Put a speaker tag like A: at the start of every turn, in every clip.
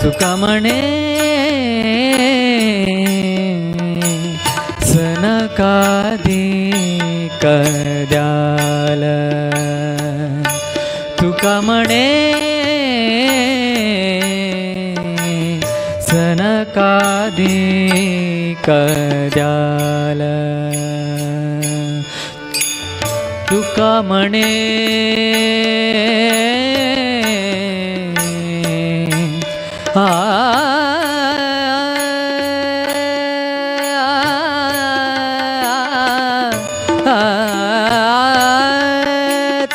A: तुका म्हणे सनकाधिक द्याल तुका म्हणे सनकाधिक द्याल तुका म्हणे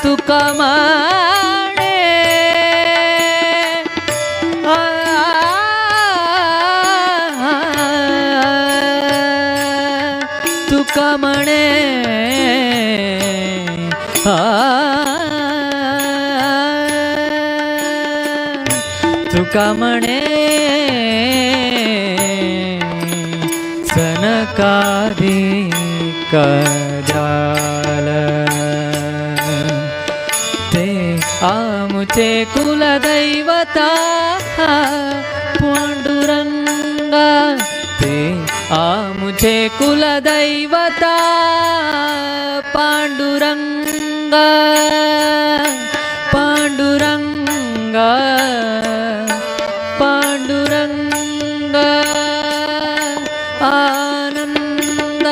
A: तुका म्हणे तुका म्हणे तुका म्हणे सनकाधिक द्याल ते आमचे कुलदैवता पांडुरंगा ते आमचे कुलदैवता पांडुरंगा पांडुरंगा पांडुरंगा आनंद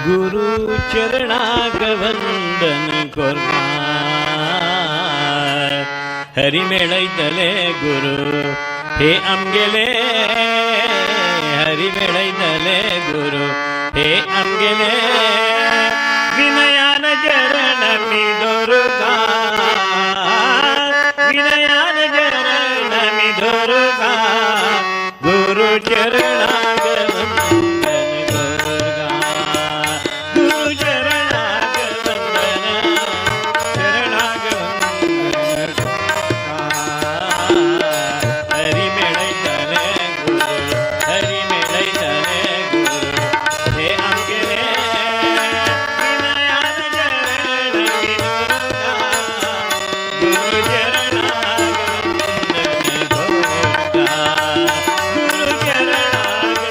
B: गुरु चरणाग वंदन कोरनार हरी मेळैतले गुरु हे आमगेले हरी मेळैतले गुरु हे आमगेले विनयान चरण मी दुर्गा विनयान चरण गुरुगा गुरु चरणाग वंदन गुरुगा गुरु चरणाग वंदन चरणाग वंदन हरी मेळैतले गुरु हरी मेळैतले गुरु हे आमगेले विनयान चरण गुरुगा गुरु चरणाग वंदन गुरुगा गुरु चरणाग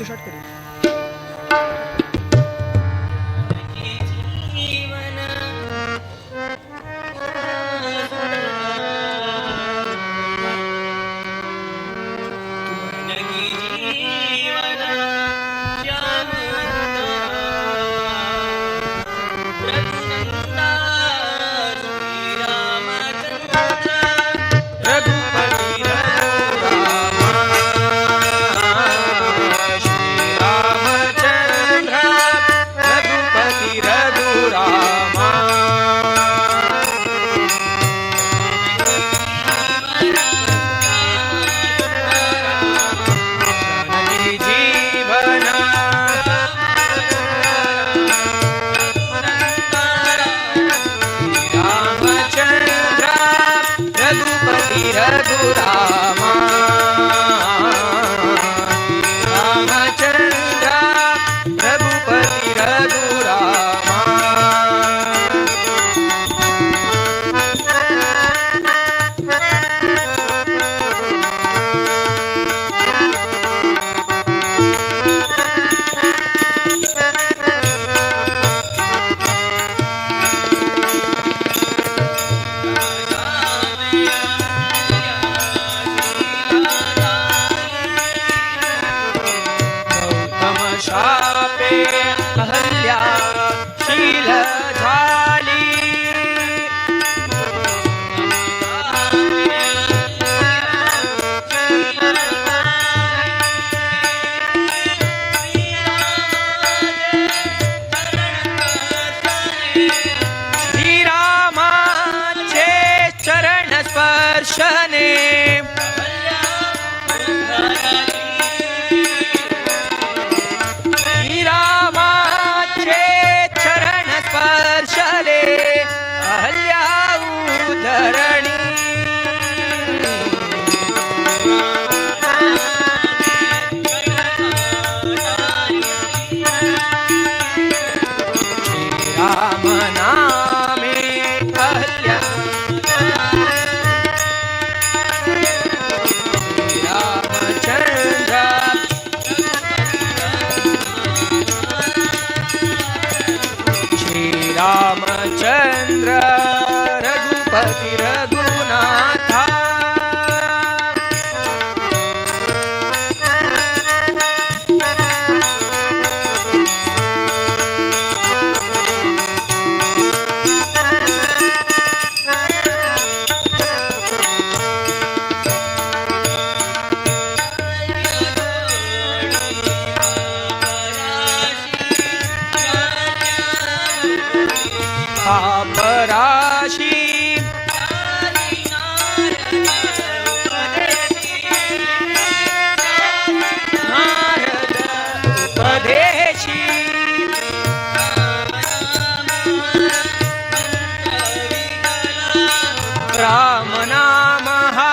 C: तू शॉट करी.
D: रामचंद्र रघुपति रघुनाथा पापराशी नारद उपदेशी राम नाम हा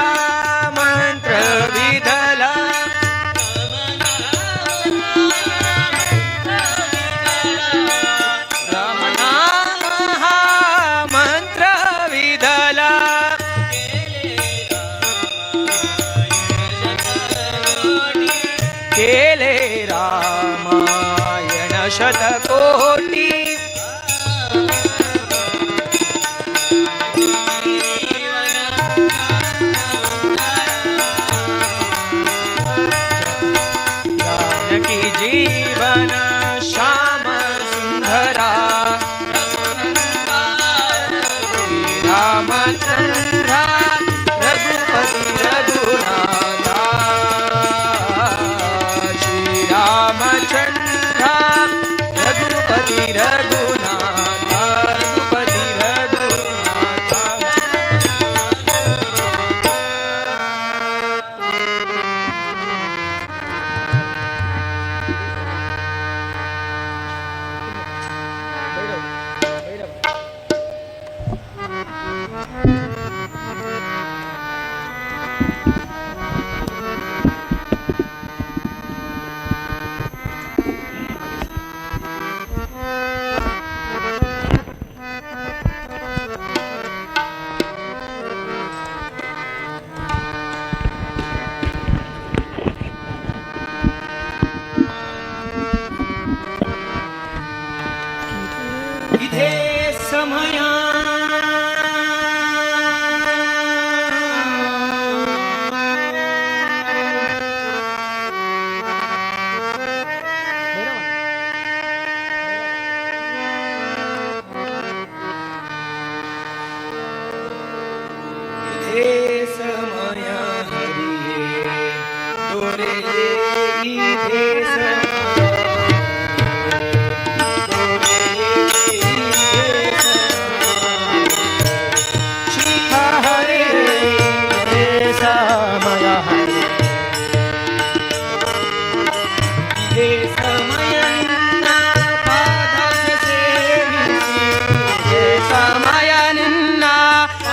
D: मंत्र विधला राम नाम हा मंत्र विधला केले रामायण शतकोटी जानकी जीवन श्याम सुंदरा रामचंद्रा रघुपति रघुनाथा श्री रामचंद्रा रघुपति रघुनाथा रघुपति रघुनाथा दोरे इधे श्री हरे समय हरे इधे समय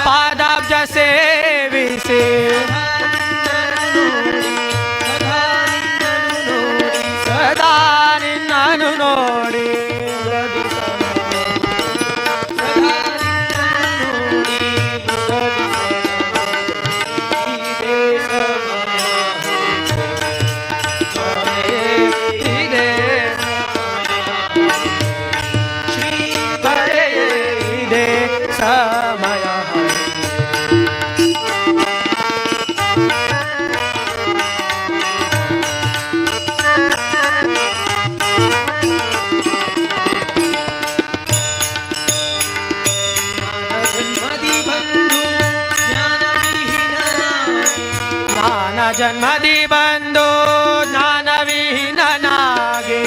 D: ಪಾದಾಬ್ಜ ಸೇವಿಸಿ ಸದಾ ನಿನ್ನನು ನೋಡಿ ಸಮಯ ಜನ್ಮದಿ ಬಂದು ಜ್ಞಾನವಿಹೀನನಾಗೆ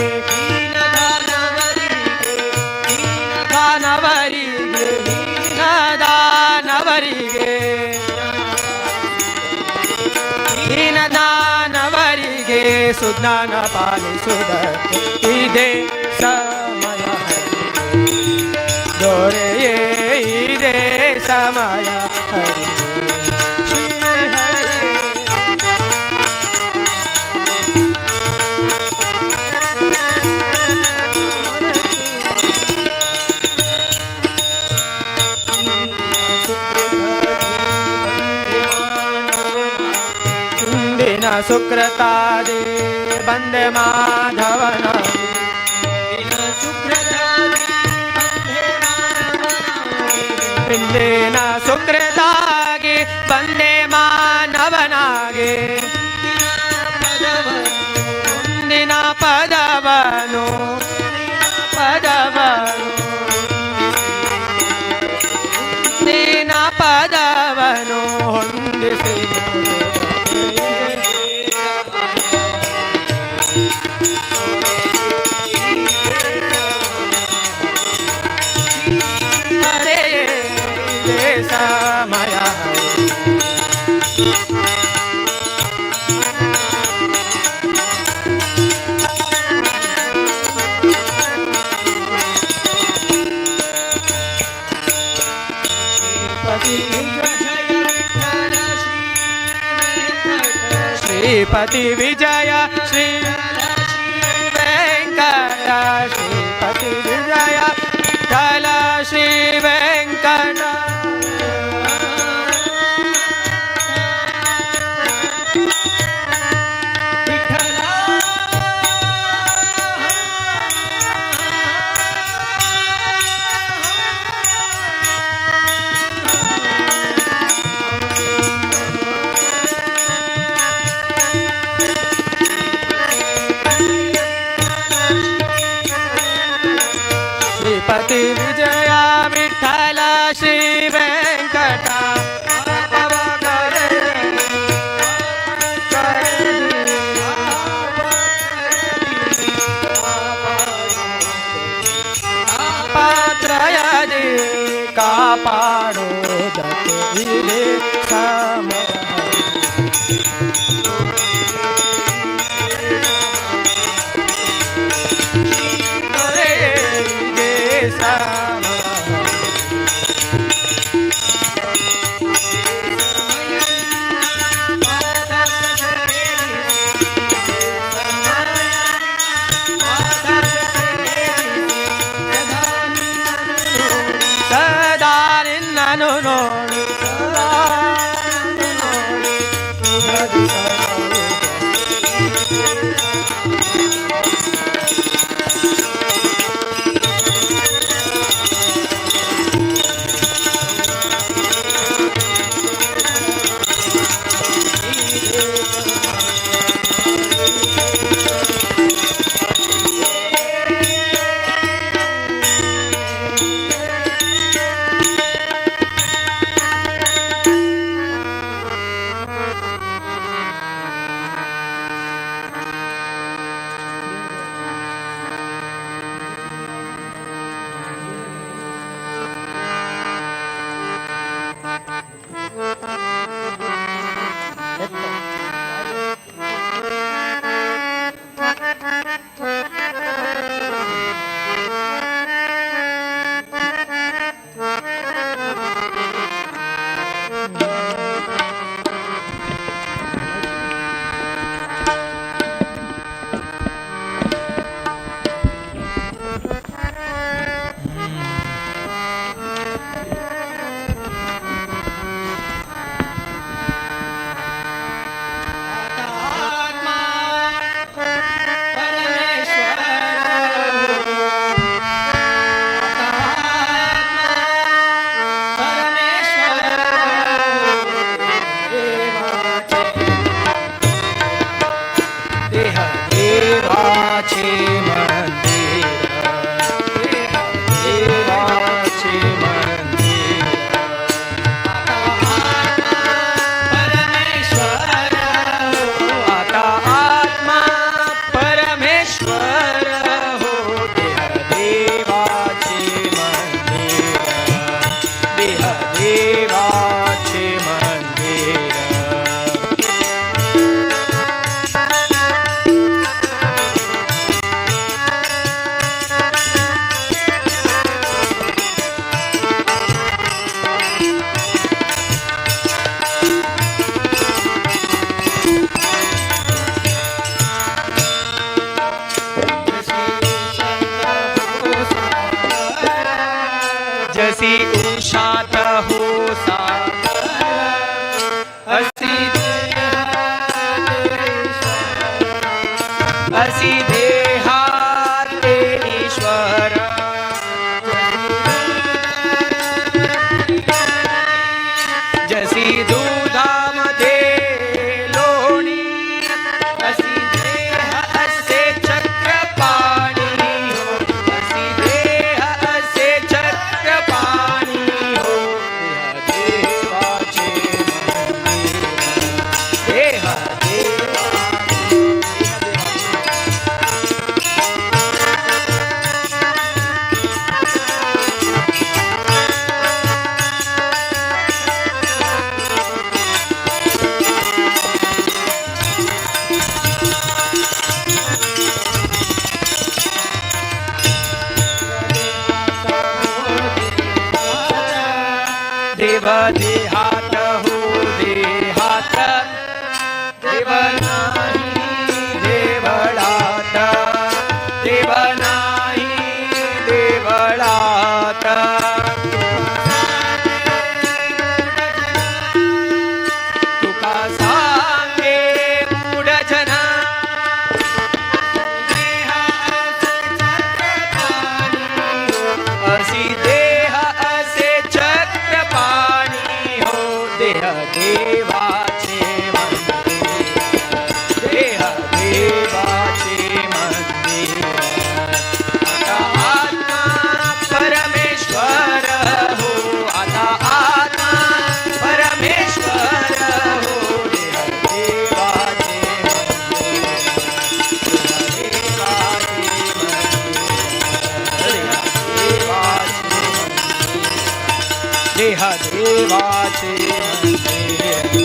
D: ದಾನವರಿಗೆ ದಾನವರಿಗೆ ದೀನದಾನವರಿಗೆ ಸುಜ್ಞಾನ ಪಾಲಿಸುವುದಕ್ಕೆ ಇದೇ ಸಮಯ ದೊರೆಯೇ ಇದೇ ಸಮಯ ಹರಿ ಸುಕೃತಾದಿ ಬಂದೆ ಮಾಧವನ ಹಿಂದಿನ ಸುಕೃತಾಗಿ ಬಂದೆ ಮಾನವನಾಗಿ ಮುಂದಿನ ಪದವನು ಮುಂದಿನ ಪದವನು ಹೊಂದಿಸಿ ಸಮಯ ಶ್ರೀಪತಿ ವಿಜಯ ಶ್ರೀ ವೆಂಕಟ ಶ್ರೀಪತಿ ವಿಜಯ ಕಲ ಶ್ರೀ ವೆಂಕಟ ಶ್ರೀಪತಿ ವಿಜಯ ವಿಠಲ ಶ್ರೀ ವೆಂಕಟ ಪಾತ್ರಯದಿ ಕಾಪಾಡೋದಕ್ಕೆ ಇದೇ ಸಮಯ ಸದಾ ನಿನ್ನನು ನೋಡಿ देवाचे मंदिर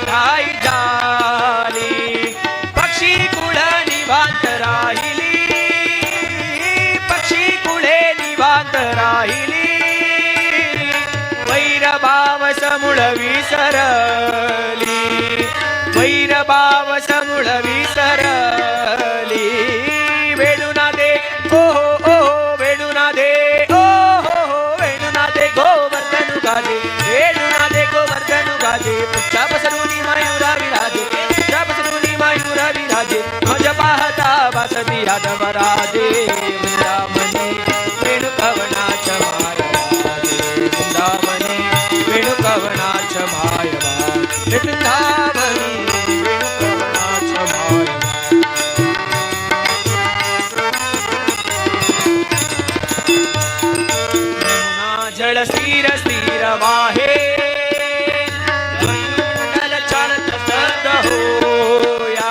D: ठाई झाली पक्षी कुळ निवांत राहिली पक्षी कुळे निवांत राहिली वैरभाव समूळ विसरली वैरभाव समूळ विसरली वेणुनादे ओ हो वेणुनादे ओ हो वेणुनादे गोवर्धनु गाजे वेणुनादे गोवर्धनु गाजे पुच्छा पसरुनी मयूरा विराजे पुच्छा पसरुनी मयूरा विराजे मज पाहता वासती यादव राजे वृंदावनी वेणुकवनाच मायवाजे वृंदावनी वेणुकवनाच मायवाजे वृंदावनी वेणुकवनाच मायवाजे जल स्थिर स्थिर वाहे मंडल चलत शब्द होया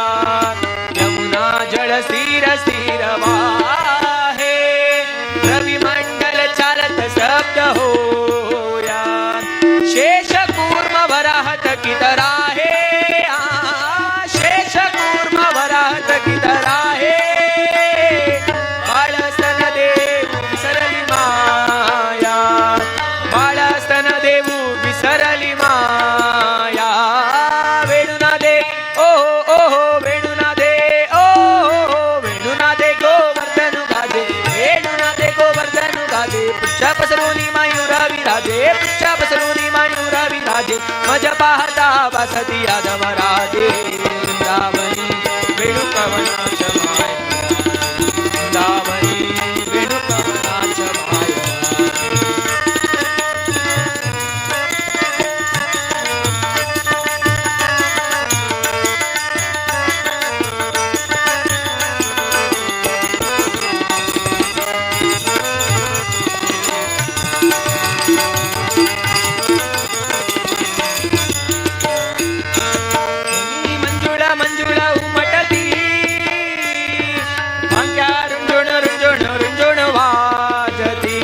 D: यमुना जल स्थिर स्थिर वाहे रवि मंडल चलत शब्द होया शेष कूर्म वराहत की तरह शेष कूर्म वराहत की तरह बाळसन देव विसरली माया बाळसन देऊ विसरली माया वेणुनादे ओ हो वेणुनादे ओ हो वेणुनादे गोवर्धनु गाजे वेणुनादे गोवर्धनु गाजे पुच्छा पसरुनी मयूरा विराजे पुच्छा पसरुनी मयूरा विराजे मज पाहता वासती यादव राजे वृंदावनी वेणुकवनाच माय वृंदावनी वेणुकवनाच माय मंजुळा मंजुळा उमटती भांग्या रुंजुण रुंजुण रुंजुण वाजती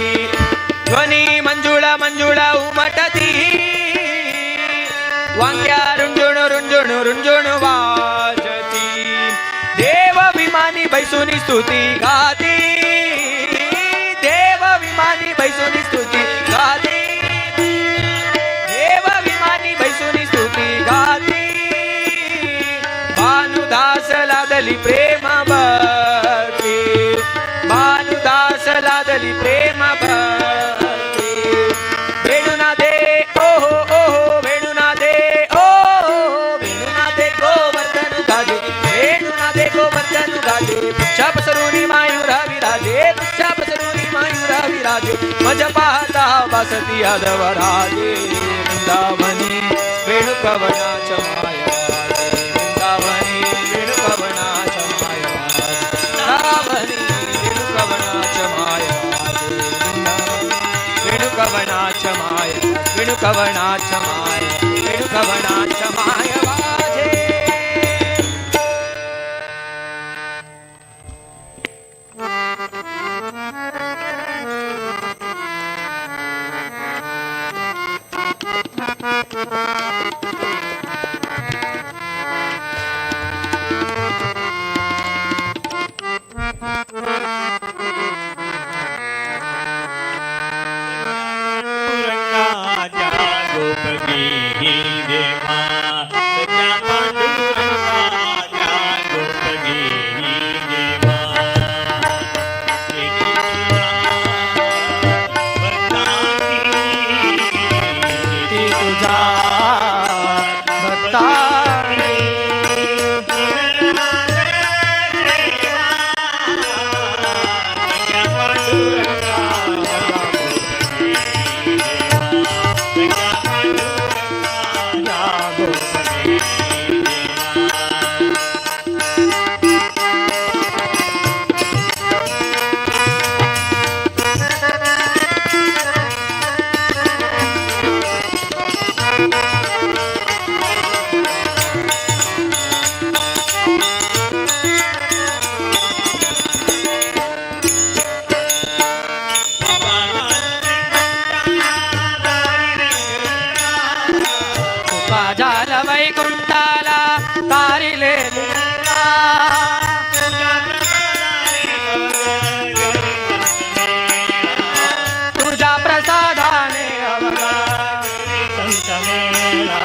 D: ध्वनी मंजुळा मंजुळा उमटती वांग्या रुंजुण रुंजुण रुंजुण वाजती देव विमानी बैसुनी स्तुती गाती देव विमानी बैसुनी स्तुती गाती देव विमानी बैसुनी स्तुती गाती भानुदास लादली प्रेम भक्ती भानुदास लादली प्रेम भक्ती वेणुनादे ओ हो वेणुनादे ओ हो वेणुनादे गोवर्धनु गाजे वेणुनादे गोवर्धनु गाजे पुच्छा पसरुनी मयूरा विराजे पुच्छा पसरुनी मयूरा विराजे मज पाहता वासती यादव राजे वृंदावनी वेणुकवनाच मायवाजे वृंदावनी वेणुकवनाच मायवाजे वृंदावनी वेणुकवनाच मायवाजे वेणुकवनाच माय वेणुकवनाच माय वेणुकवनाच मायवाजे
B: रंगाच्या गोपगी देवा
D: विठ्ठला तारिले लीला तुझ्या प्रसादाने अवघा
B: संत मेला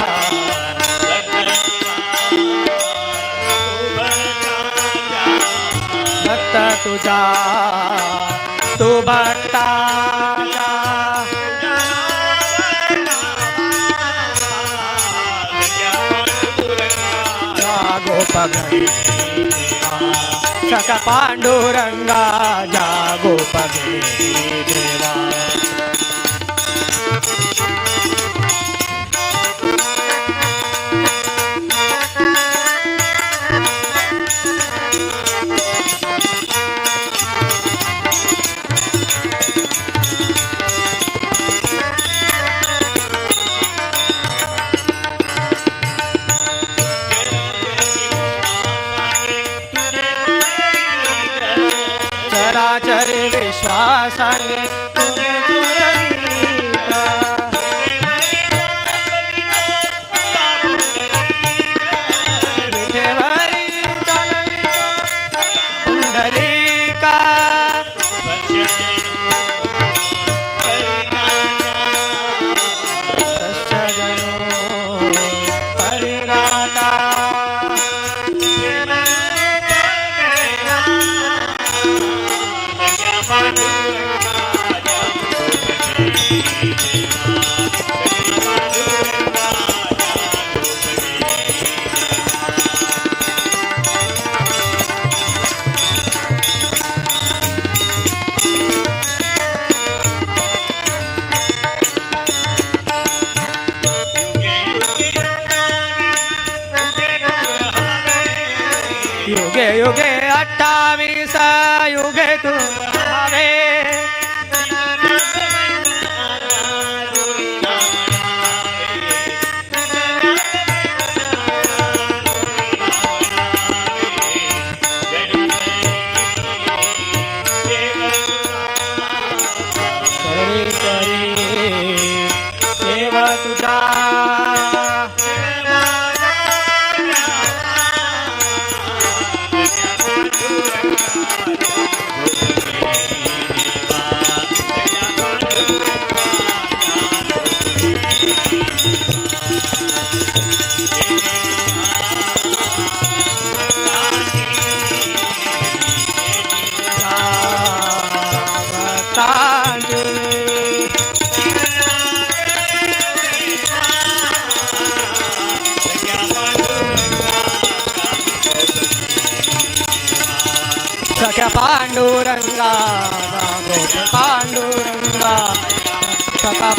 D: भक्त तुझा तू भक्ताचा गोप घरी सखा पांडुरंगा जागो पगे देवा चराचर विश्वासाने तुझे पुरविता विठेवरी चालविता पुंडलिका सज्जनो परिगाता युगे युगे 28 युगे तू हवे करी करी सेवा तुझा सख्या पांडुरंगा गोप पांडुरंगा सखा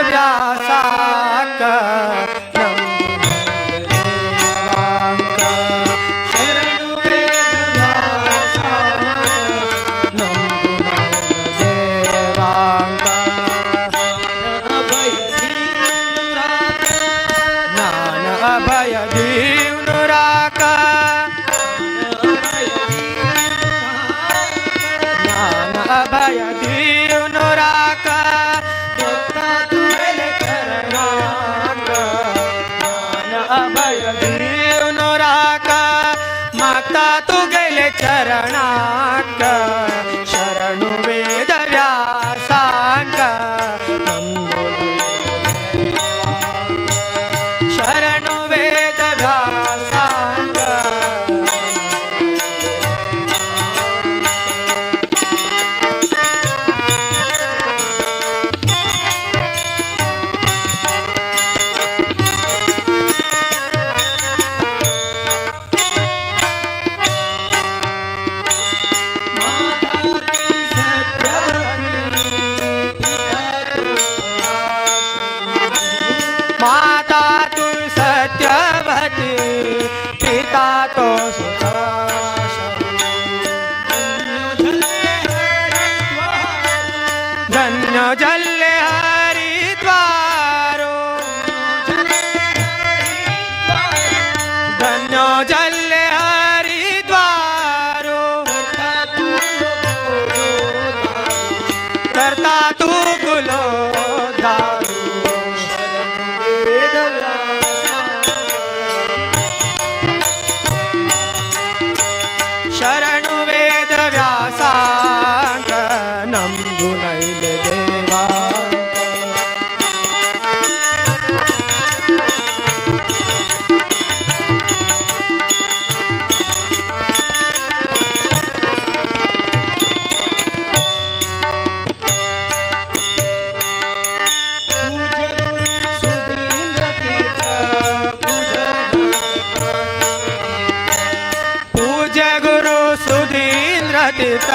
D: व्यासाक अभय दीवनुराक ज्ञान अभय दीवनुराक अभय दीवनुराक माता तू गेले चरणा धन्य जल्ले हरिद्वारो धन्य जल्ले हरिद्वारो करता तू गुलो दारू शरणु वेद व्यासांक नंदुनैल देवा पूज्य गुरु सुधींद्र तीर्थ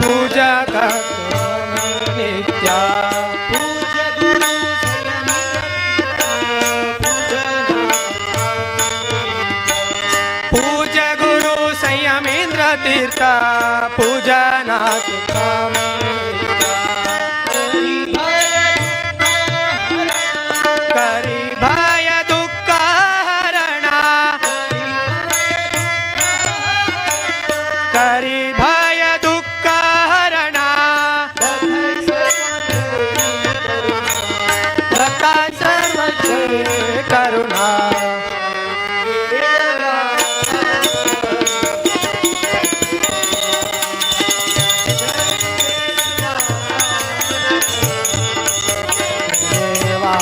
D: पूजक नित्या पूज्य गुरु संयमेंद्र तीर्थ पूजनाथ करी भय दुःख हरणा करी भय दुःख हरणा भक्ता सर्वचे करुणा देवा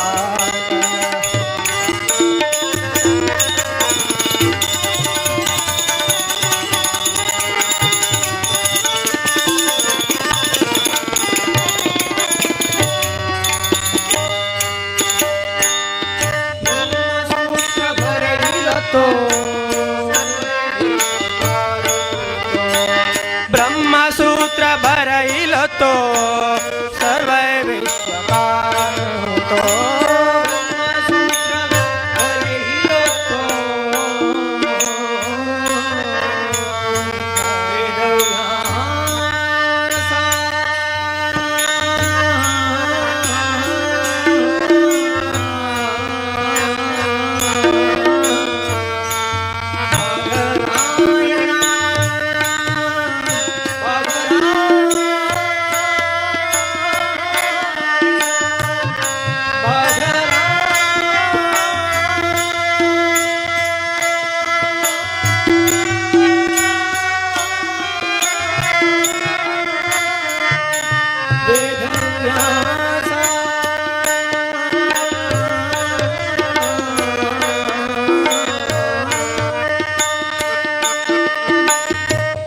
D: ब्रह्मसूत्र भरईल तो सर्व विश्वकार तो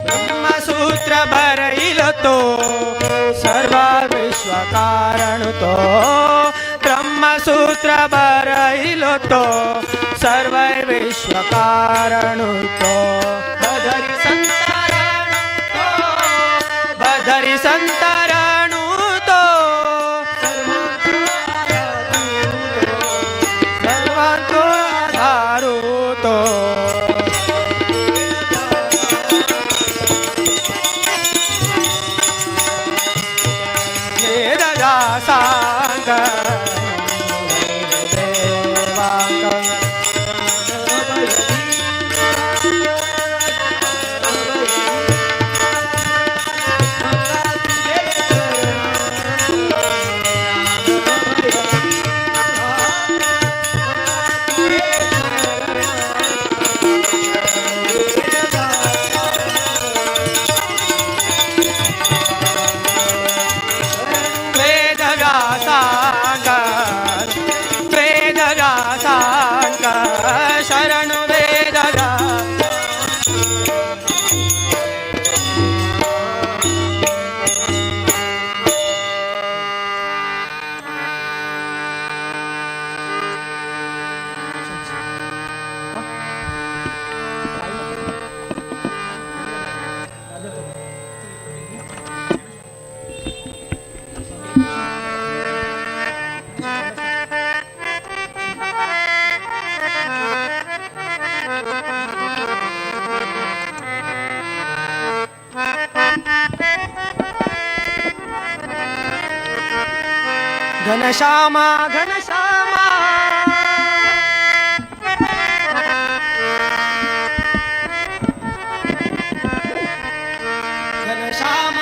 D: ब्रह्मसूत्र भरईल तो सर्व विश्व कारण तो ब्रह्मसूत्र भरईल तो सर्व विश्व कारण तो भदरी संतरणु तो सर्वांतो आधारू तो सांग देवांग घनश्याम घनश्याम घनश्याम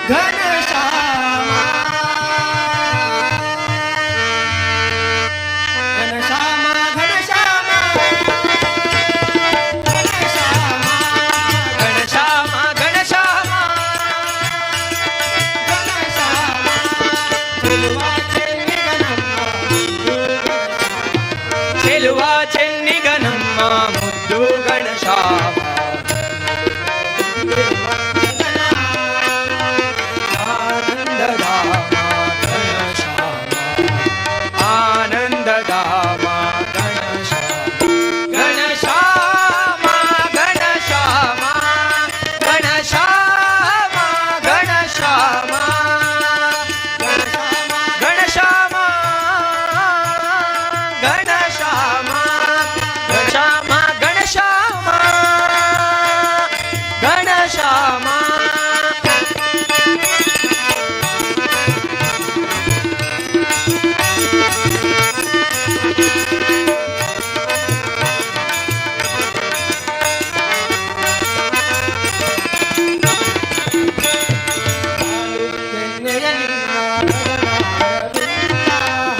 D: घनश्याम घनश्याम घनश्याम घनश्याम చెలువా చెన్ని గణమ్మ ముద్దు గణశ్యామ ఆనందధామ గణశ్యామ ఆనందధామ గణశ్యామ గణశ్యామ గణశ్యామ గణశ్యామ గణశ్యామ గణశ్యామ గణశ్యామ గణశ్యామ గణశ్యామ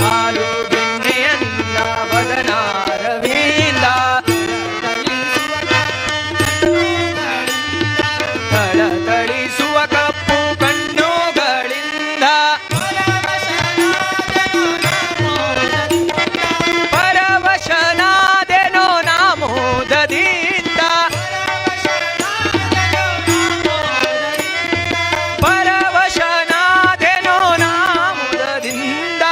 D: ಹಾಲು ಬೆಣ್ಣೆಯ ನಿನ್ನ ವದನಾರವಿಂದ ಥಳಥಳಿಸುವ ಕಪ್ಪು ಕಣ್ಣುಗಳಿಂದ ಪರವಶನಾದೆನೋ ನಾಮೋದದಿಂದ ಪರವಶನಾದೆನೋ ನಾಮೋದದಿಂದ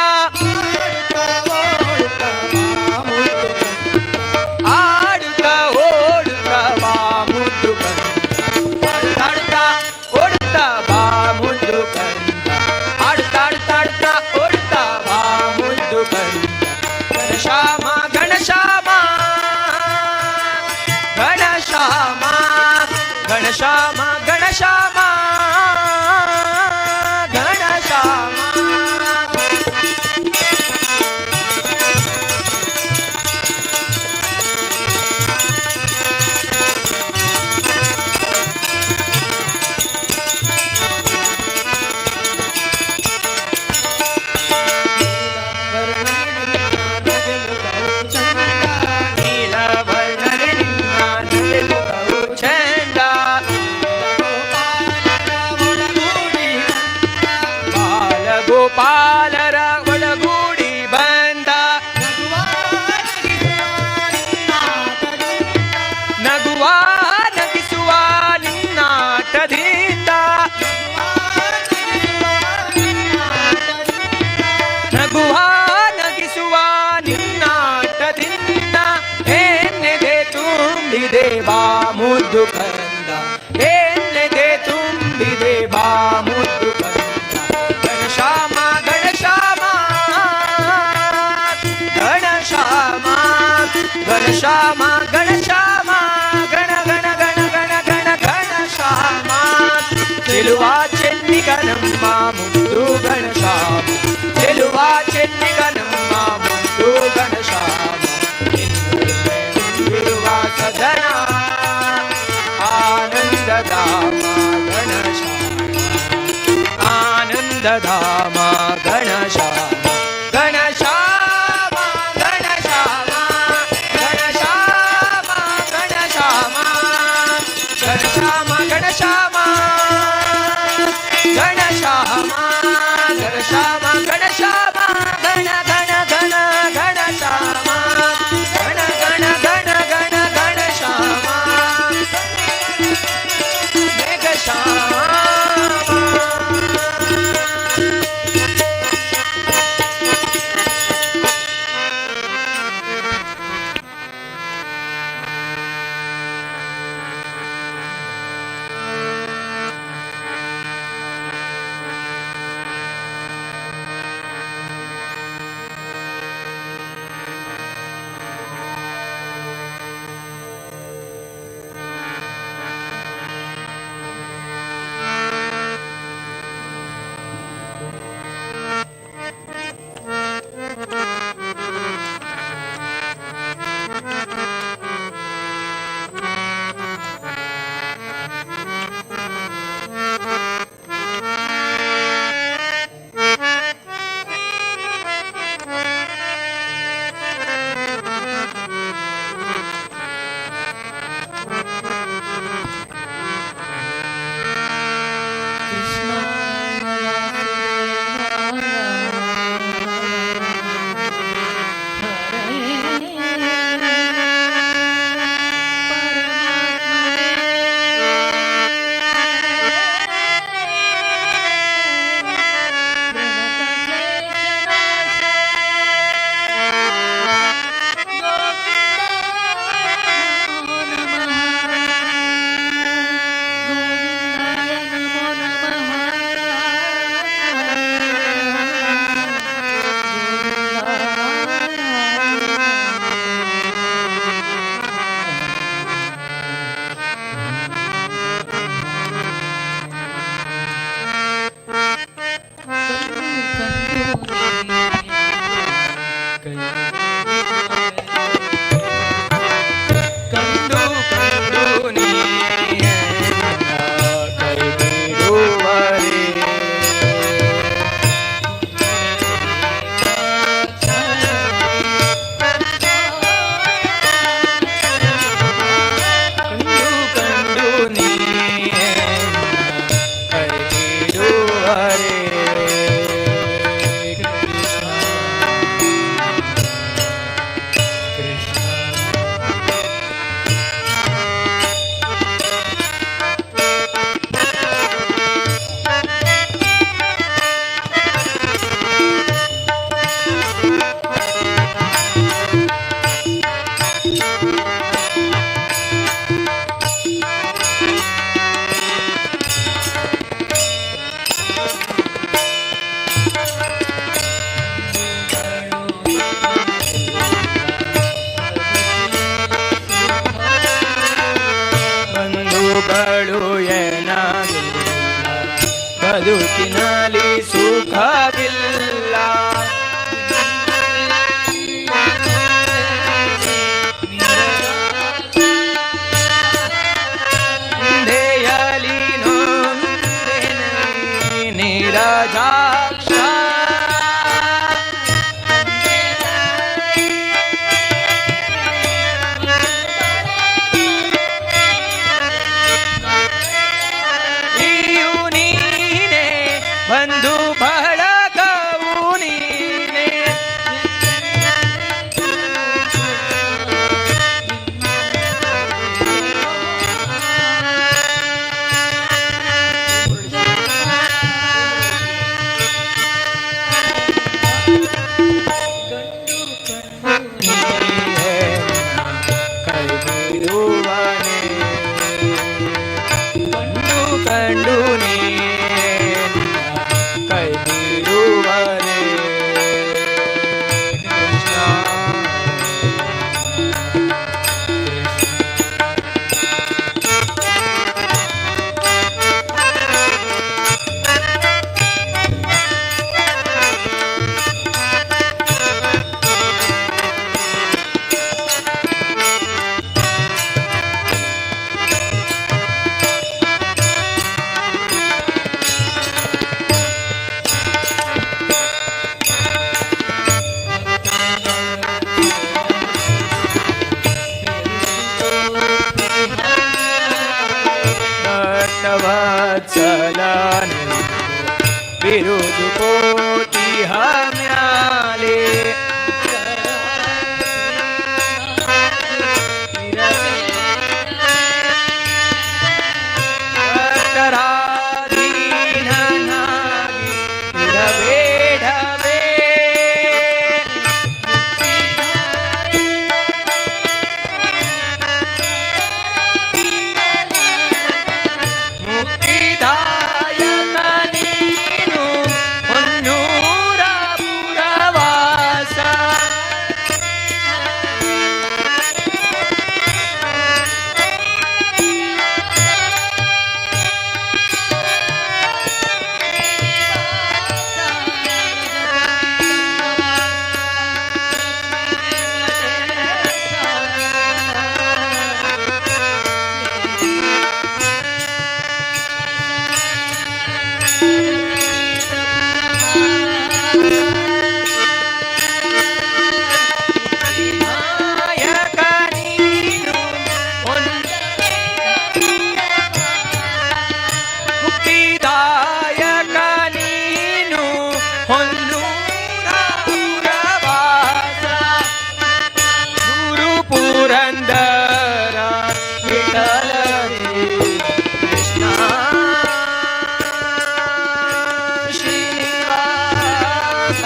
D: ಆಡುತ್ತ ಓಡುತ್ತ ಬಾ ಮುದ್ದು ಕಂದ ಆಡುತ್ತಾ ಓಡುತ್ತ ಬಾ ಮುದ್ದು ಕಂದ ಆಡುತ್ತಾ ಓಡುತ್ತ ಬಾ ಮುದ್ದು ಕಂದ ಗಣಶ್ಯಾಮ ಗಣಶ್ಯಾಮ ಗಣಶ್ಯಾಮ ಗಣಶ್ಯಾಮ ಗಣಶ್ಯಾಮ ಗಣಶ್ಯಾಮ ನೀಲವರ್ಣನೆ ನಿನ್ನ ನಗೆಯುಗವು ಚಂದ ಬಾಲಗೋಪಾಲರ ಒಳಗೂಡಿ ಬಂದ ನಗುವ ನಗಿಸುವ ನಿನ್ನಾಟದಿಂದ ನಗುವ ನಗಿಸುವ ನಿನ್ನಾಟದಿಂದ ಎನ್ನೆದೆ ತುಂಬಿದೆ ಬಾ ಮುದ್ದು ಕಂದ ಎನ್ನೆದೆ ತುಂಬಿದೆ ಬಾ ಮುದ್ದು ಕಂದ ಗಣಶ್ಯಾಮ ಗಣಶ್ಯಾಮ ಗಣಶ್ಯಾಮ ಗಣಶ್ಯಾಮ ಗಣಶ್ಯಾಮ ಗಣ ಗಣ ಗಣ ಗಣ ಗಣ ಗಣಶ್ಯಾಮ ಚೆಲುವಾ ಚೆನ್ನಿ ಗಣಮ್ಮ ಮುದ್ದು ಗಣಶ್ಯಾಮ ಚೆಲುವಾ ಚೆನ್ನಿ ಗಣಮ್ಮ ಮುದ್ದು ಗಣಶ್ಯಾಮ ಇರುವ ಸದನ ಆನಂದಧಾಮ ಗಣಶ್ಯಾಮ ಆನಂದಧಾಮ ಗಣಶ್ಯಾಮ ಗಣಶ್ಯಾಮ ಗಣಶ್ಯಾಮ ಗಣಶ್ಯಾಮ ಗಣಶ್ಯಾಮ ಗಣಶ್ಯಾಮ ಗಣಶ್ಯಾಮ ಗಣಶ್ಯಾಮ ಗಣಶ್ಯಾಮ ಗಣಶ್ಯಾಮ ಗಣ ಗಣ ಗಣ ಗಣಶ್ಯಾಮ ಗಣ ಗಣ ಗಣ ಗಣ ಗಣಶ್ಯಾಮ ಮೇಘಶ್ಯಾಮ ಬಂಧುಗಳು ಏನಾಗಿಲ್ಲ, ಬದುಕಿನಲ್ಲಿ ಸುಖವಿಲ್ಲ. ದೇಯಲಿ ನೊಂದೆನೆ ನೀರಜಾಕ್ಷ, ಈಯು ನೀನೆ ಬಂಧು ಬಳಗವು ನೀನೆ. ಕೈ ಬಿಡುವನೆ ಕಂಡು ನೀ ಕೈ ಬಿಡುವನೆ ಕೃಷ್ಣ. ಭಕ್ತವತ್ಸಲನು ಬಿರುದು ಕೋಟಿ ಹಮ್ಯಾಲೆ, ಭಕ್ತರಾಧೀನನಾಗಿ ಇರಬೇಡವೇ. ಮುಕ್ತಿದಾಯಕ ನೀನು ಹೊನ್ನೂರ ಪುರವಾಸ, ನಾಯಕ ನೀನು ಮುಕ್ತಿದಾಯಕ ನೀನು ಹೊನ್ನೂರ ಪುರವಾಸ, ಗುರು ಪುರಂದರ ವಿಠಲನೇ ಕೃಷ್ಣ ಶ್ರೀನಿವಾಸ.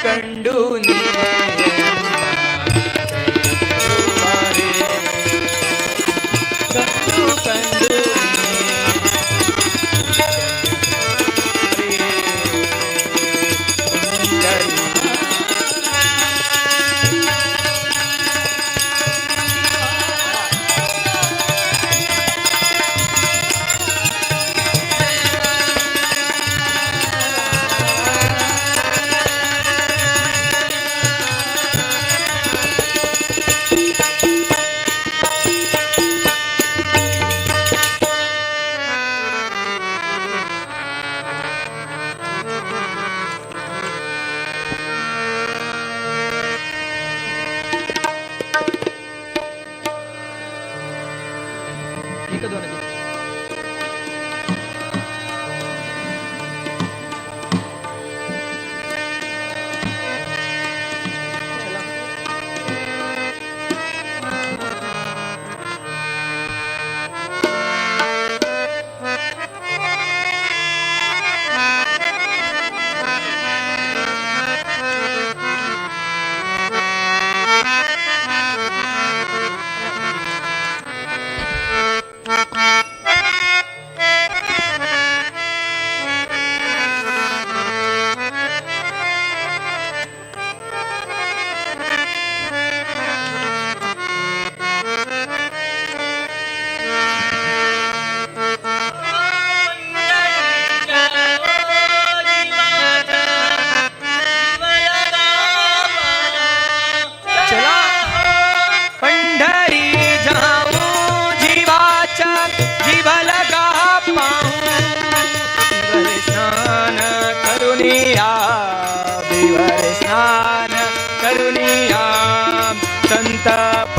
D: ಕಂಡು ನೀನೆ ಕಂಡು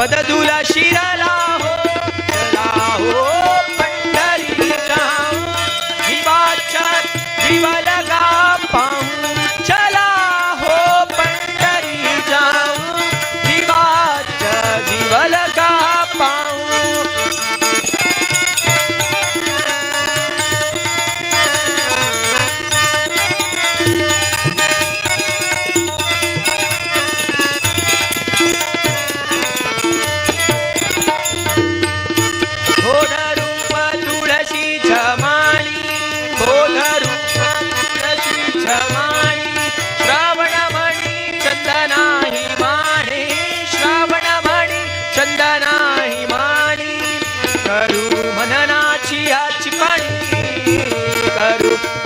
D: पददुला शिरला हो चला हो पंढरी जाऊ जीवाच्या जीव लगा पाहू चला हो पंढरी जाऊ जीवाच्या जीव लगा पाहू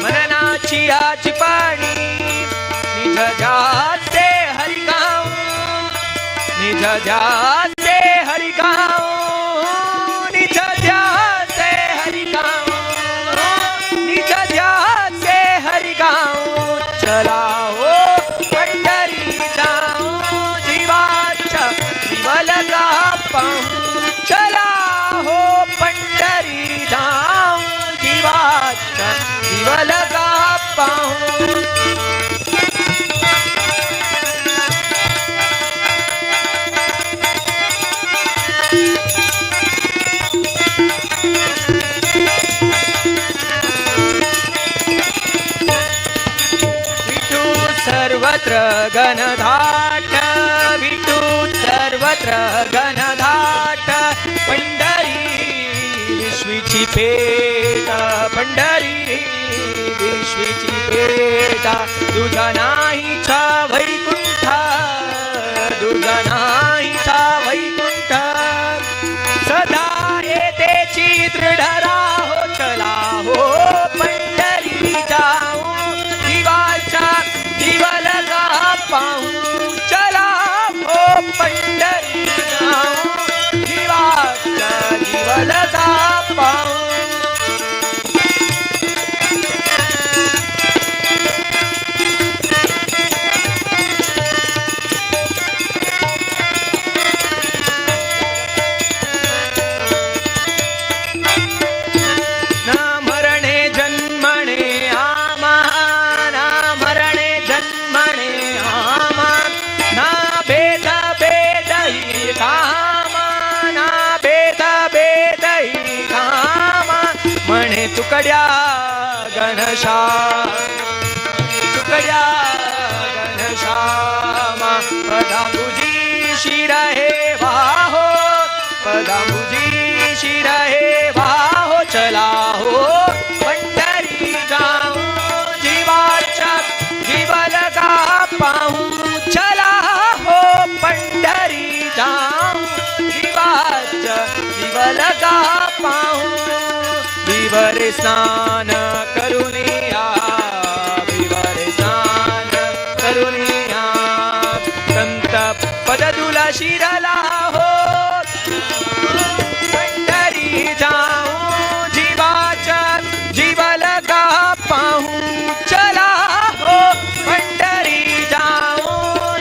D: मननाची आची पाणी निज ध्यासे हरि गाऊ निज ध्यासे हरि गाऊ निज ध्यासे हरि गाऊ निज ध्यासे हरि गाऊ चला हो पंढरी जाऊ जीवाच्या जीव लगा पाहू चला हो पंढरी जाऊ जीवाच्या जीव लगा पाहू विठू सर्वत्र घनधाट विठू सर्वत्र घनधाट पंढरी विश्वीची पेट पंढरी विश्वीची पेट तुझा नाहीचा वैकुंठ तुझा नाहीचा वैकुंठ सदा येतेची दृढ राहो चला हो पंढरी जाऊ जीवाच्या जीव लगा पाहू चला हो पंढरी जाऊ जीवाच्या जीव लगा पाहू तुकड्या घनश्याम तुकड्या घनश्यामा पदांबुजी शिर हे वाहो पदांबुजी शिर हे वाहो चला हो पंढरी जाऊ जीवाच्या जीव लगा पाहू चला हो पंढरी जाऊ जीवाच्या जीव लगा पाहू विवर स्नान करुनिया विवर स्नान करुनिया संत पददुला शिरला हो पंढरी जाऊ जीवाच्या जीव लगा पाहू चला हो पंढरी जाऊ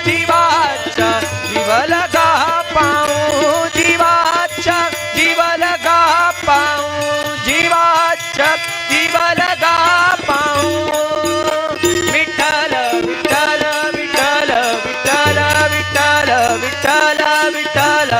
D: जीवाच्या जीव लगा पाहू जीवाच्या जीव लगा पाहू जीवाच्या जीव लगा पाहू विठ्ठल विठ्ठल विठ्ठल विठ्ठल विठ्ठल विठ्ठल विठ्ठल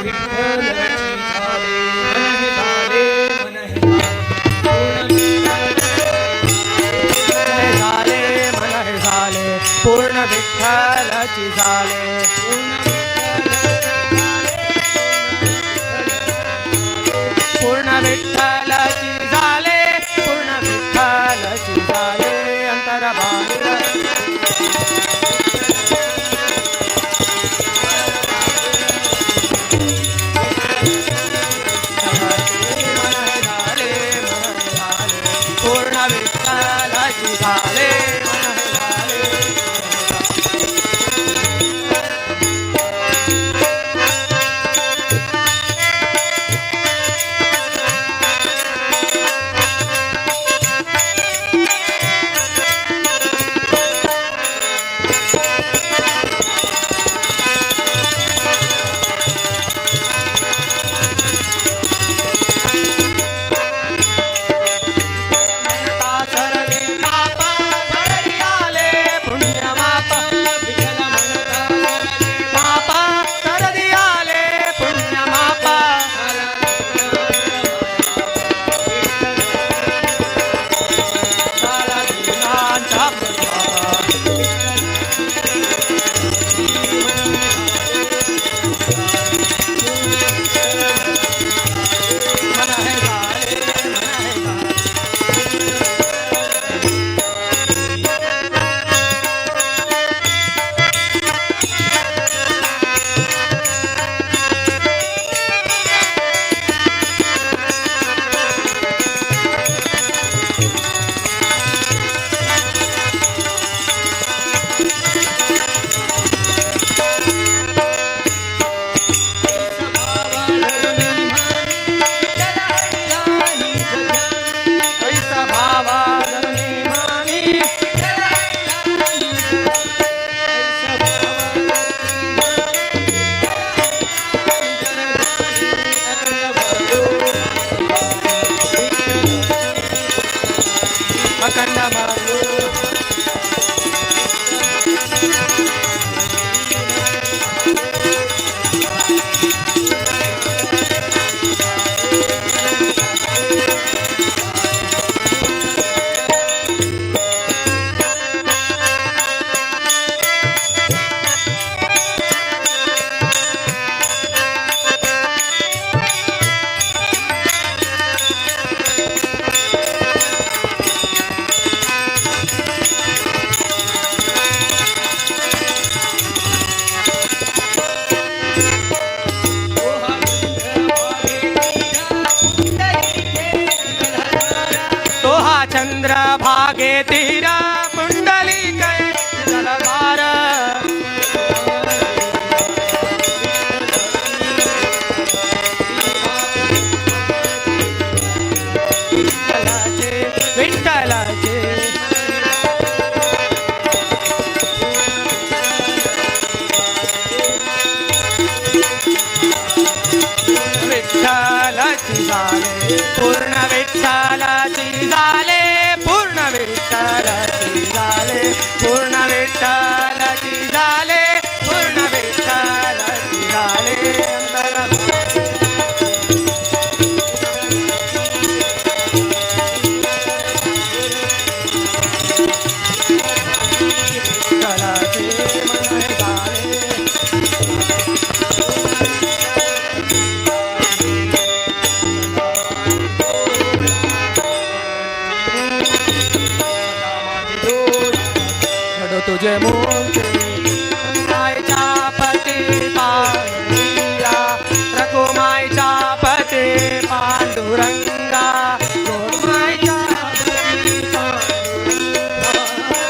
D: विठ्ठलाची झाले मन हे झाले मन हे झाले मन हे झाले पूर्ण विठ्ठलाची झाले पूर्ण विठ्ठलाची झाले पूर्ण विठ्ठलाची झाले अंतर बाहेर पूर्ण विठ्ठलाची झाले चंद्र भागे तीरा कुंडली कै जलधार विठ्ठलाचे विठ्ठलाची झाले पूर्ण विठ्ठलाची झाले पूर्ण विठ्ठलाची झाले पूर्ण विठ्ठलाची झाले पूर्ण विठ्ठलाची झाले तुझे मूर्ति मायचा पती पांडुरंगा रघुमायचा पती पांडुरंगा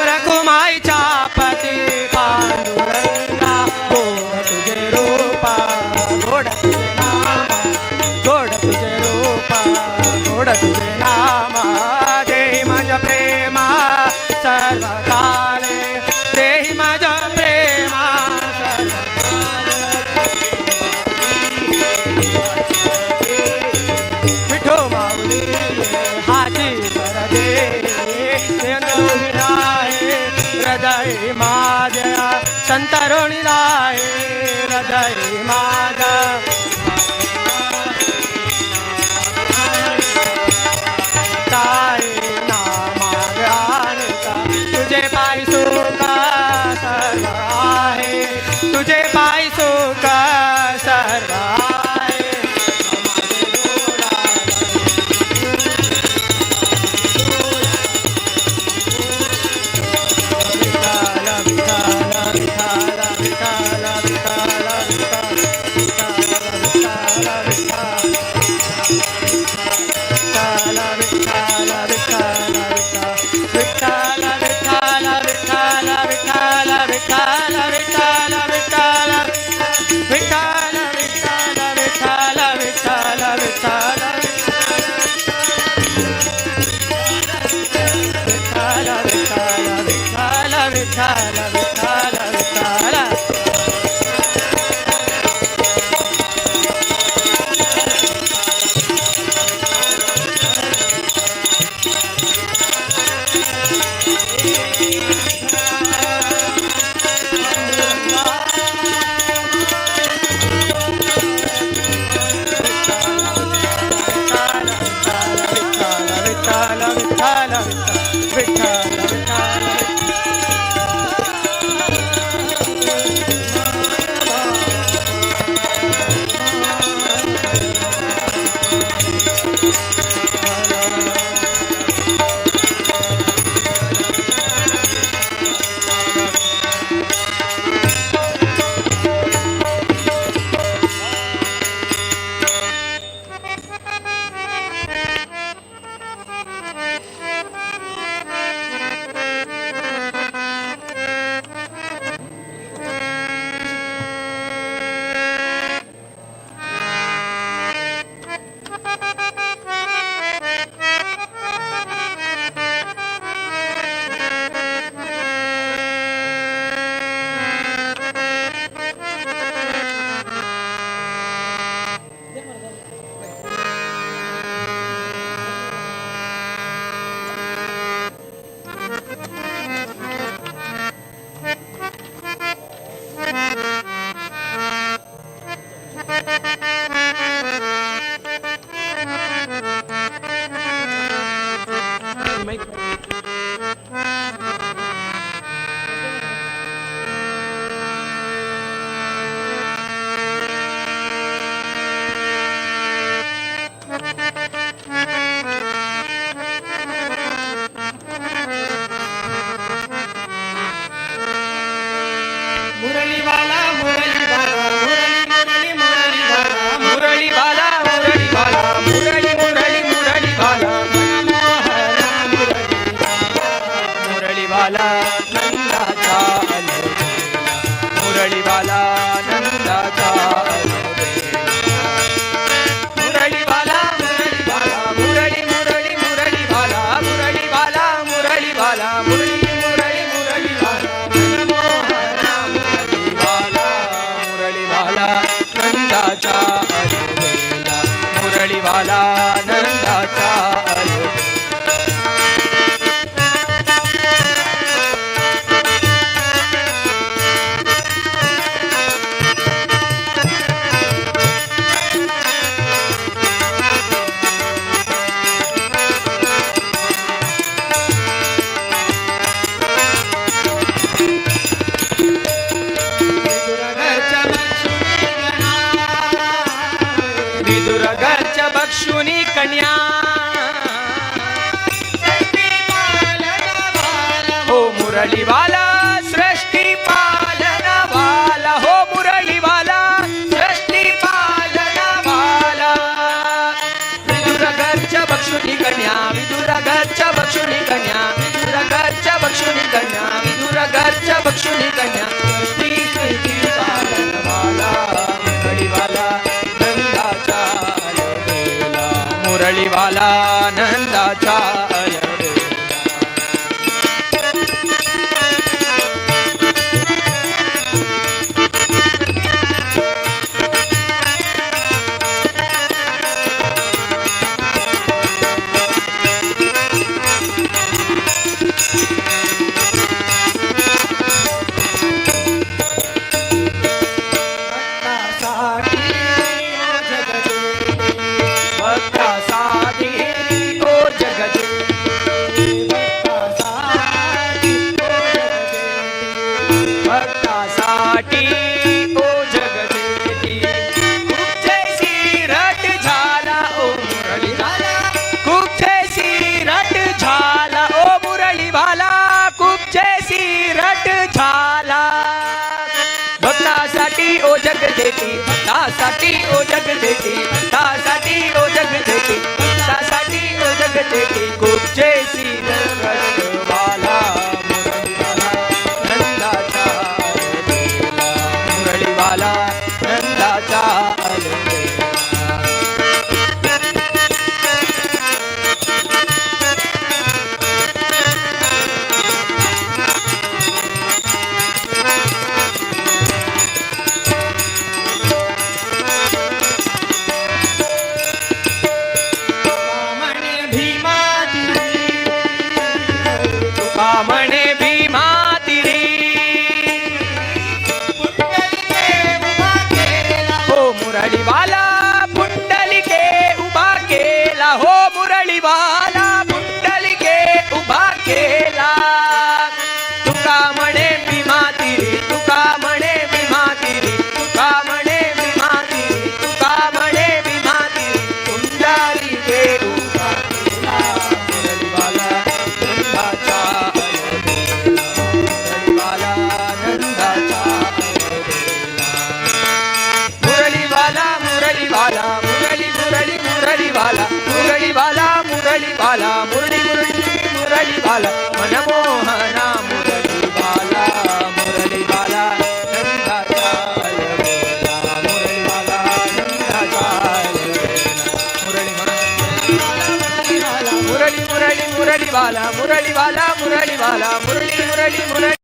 D: रघुमायचा पती पांडुरंगा गोड तुझे रूपा गोड तुझे नाम गोड तुझे रूपा गोड तुझे नाम देहि मज प्रेमा सर्वकाले देहि मज प्रेमा विठो माऊली हाती कर दे हृदय माझ्या संतरुणी हृदय माझा मुरलीवाला मुरलीवाला मुरलीवाला मुरलीवाला मुरली मुरली मुरलीवाला मुरलीवाला नंदाचा मुरलीवाला नंदाचा मुरलीवाला मुरलीवाला मुरली मुरली मुरलीवाला मुरलीवाला मुरलीवाला मुरली मुरली मुरलीवाला मुरलीवाला नंदाचा अयोध्येला मुरलीवाला नंदाचा विदुरघरच्या बक्षुनी कन्या हो मुरलीवाला सृष्टी पालनवाला हो मुरलीवाला सृष्टी पालनवाला विदुरघरच्या बक्षुनी कन्या विदुरघरच्या बक्षुनी कन्या विदुरघरच्या बक्षुनी कन्या विदुरघरच्या बक्षुनी कन्या सृष्टी पालनवाला मुरलीवाला मुरलीवाला नंदाचा भक्तासाठी ओ जगदेती खूप जैसी रट झाला ओ मुरलीवाला खूप जैसी रट झाला ओ मुरलीवाला खूप जैसी रट झाला भक्तासाठी ओ जगदेती भक्तासाठी ओ जगदेती भक्तासाठी ओ जगदेती भक्तासाठी ओ जगदेती खूप जैसी रट वाला मुरलीवाला नंदाचा म्हणे भीमा तिरी हो मुरलीवाला पुंडलिके उभा केला हो मुरलीवाला पुंडलिके उभा केला तुका म्हणे भीमा तिरी तुका म्हणे भीमा तिरी तुका म्हणे भीमा तिरी तुका म्हणे भीमा तिरी पुंडलिके उभा केला मुरलीवाला नंदाचा मुरलीवाला मुरलीवाला मुरली मुरली मुरलीवाला मुरलीवाला मुरलीवाला मुरली मुरली मुरलीवाला मनमोहना मुरलीवाला मुरलीवाला नंदाचा मुरलीवाला नंदाचा मुरली मुरली मुरलीवाला मुरलीवाला मुरलीवाला मुरली मुरली मुरली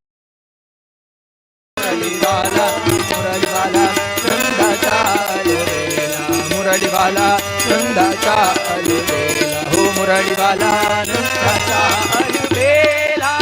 D: मुरलीवाला मुरलीवाला नंदाचा मुरलीवाला नंदाचा हो मुरलीवाला नंदाचा अलबेला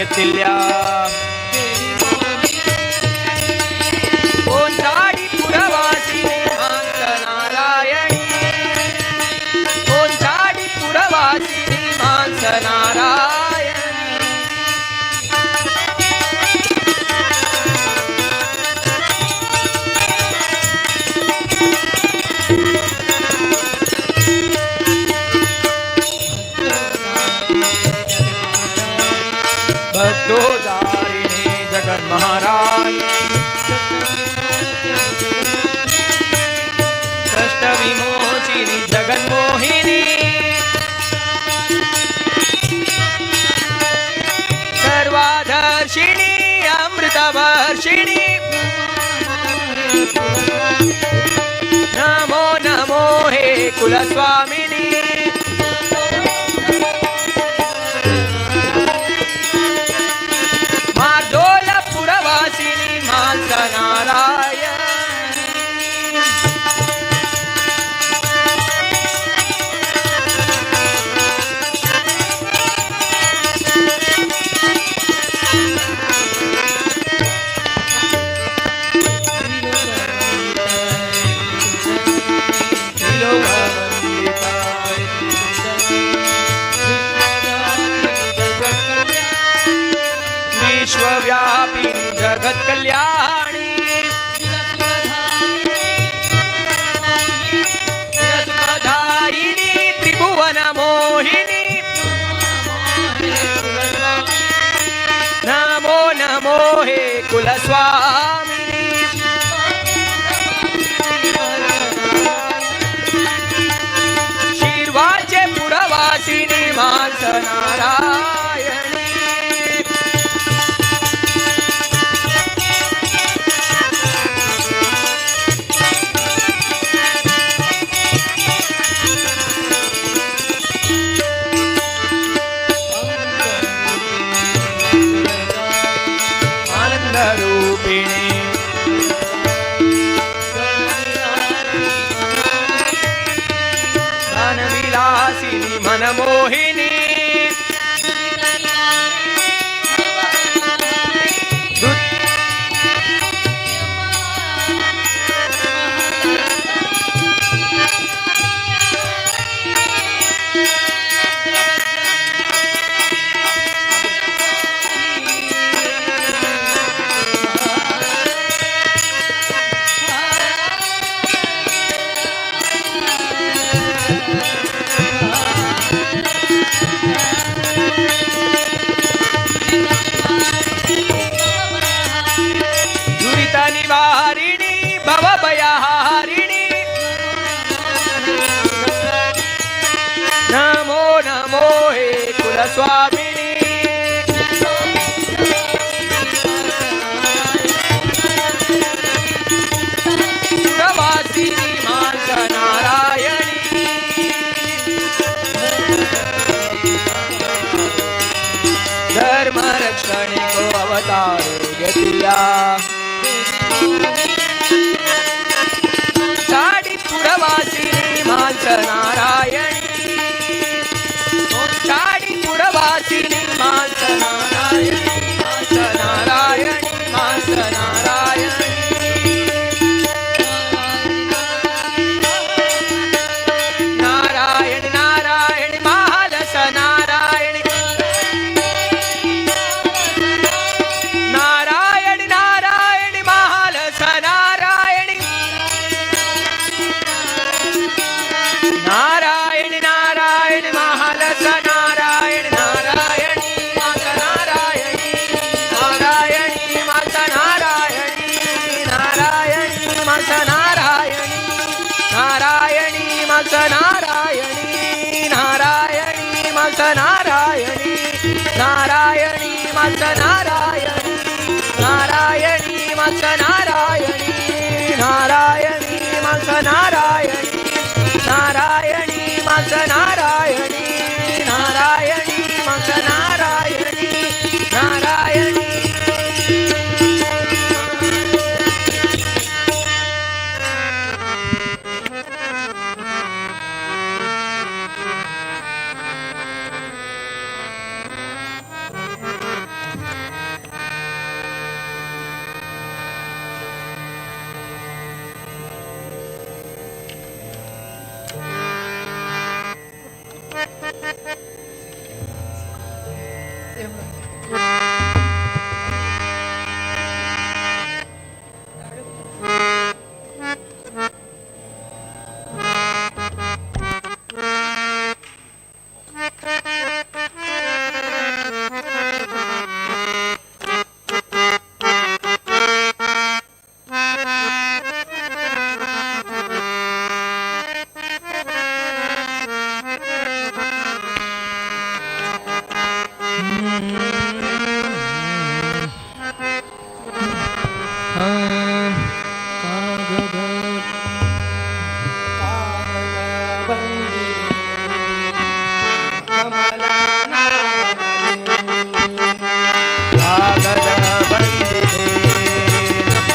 D: घेतल्या कोणताडी पुरवासिनी मांस नारायणी कोणताडी पुरवासिनी मांस नारायणी भक्तोदारिणी जगन महारानी कष्ट विमोचिनी जगन मोहिनी सर्वाधर्षिणी अमृतवर्षिणी नमो नमो हे कुलस्वामिनी मार्दोलपुरवासिनी मांस नारायण विश्वव्यापी जगत कल्याणी सुखदायिनी त्रिभुवन मोहिनी नमो नमो हे कुलस्वामिनी शीर्वाचे पुरवासिनी मांस नारायणी रूपिणी धनविलासिनी मनमोहिनी निवारिणी भवभयहारिणी नमो नमो हे कुलस्वामिनी प्रवासिनी मांस नारायणी धर्म रक्षणे को अवतार घेतल्या साडी पुरवासिनी मांस नारायणी साडी पुरवासिनी मांस नारायणी मांस नारायणी मांस नारायणी नारायण नारायण महालस नारायणी नारायण नारायण महालस नारायणी नारायण नारायण महालस नारायण नारायणी माता नारायणी नारायणी माता नारायणी नारायणी माता नारायणी नारायणी माता नारायणी नारायणी माता नारायणी नारायणी माता नारायणी नारायणी माता नारायणी नारायणी माता नारायणी नारायणी माता नारायणी नारायणी माता नारायणी नारायणी ಕಮಲನಾಭನದು ಕಾಗದ ಬಂದಿದೆ ನಮ್ಮ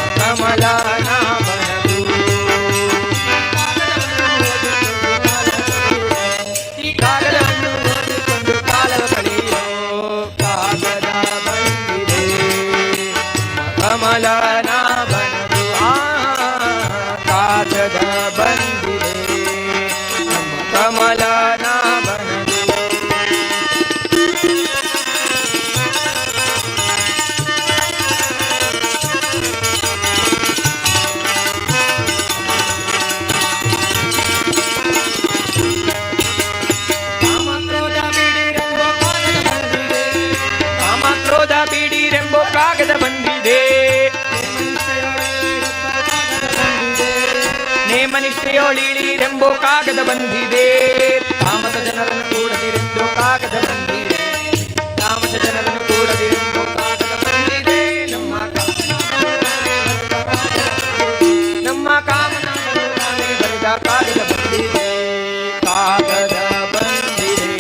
D: ಕಮಲನಾಭನದು ಕಾಮಕ್ರೋಧ ಬಿಡಿರೆಂಬೋ ಕಾಗದ ಬಂದಿದೆ ನೇಮನಿಷ್ಠೆಯೋಳಿಳಿರೆಂಬೋ ಕಾಗದ ಬಂದಿದೆ ತಾಮಸ ಜನರನ್ನು ಕೂಡದಿರೆಂಬೋ ಕಾಗದ ಬಂದಿದೆ ತಾಮಸ ಜನರನ್ನು ಕೂಡದಿರೆಂಬೋ ಕಾಗದ ಬಂದಿದೆ ನಮ್ಮ ಕಾಮನ ಬರೆದ ಕಾಗದ ಬಂದಿದೆ ಕಾಗದ ಬಂದಿದೆ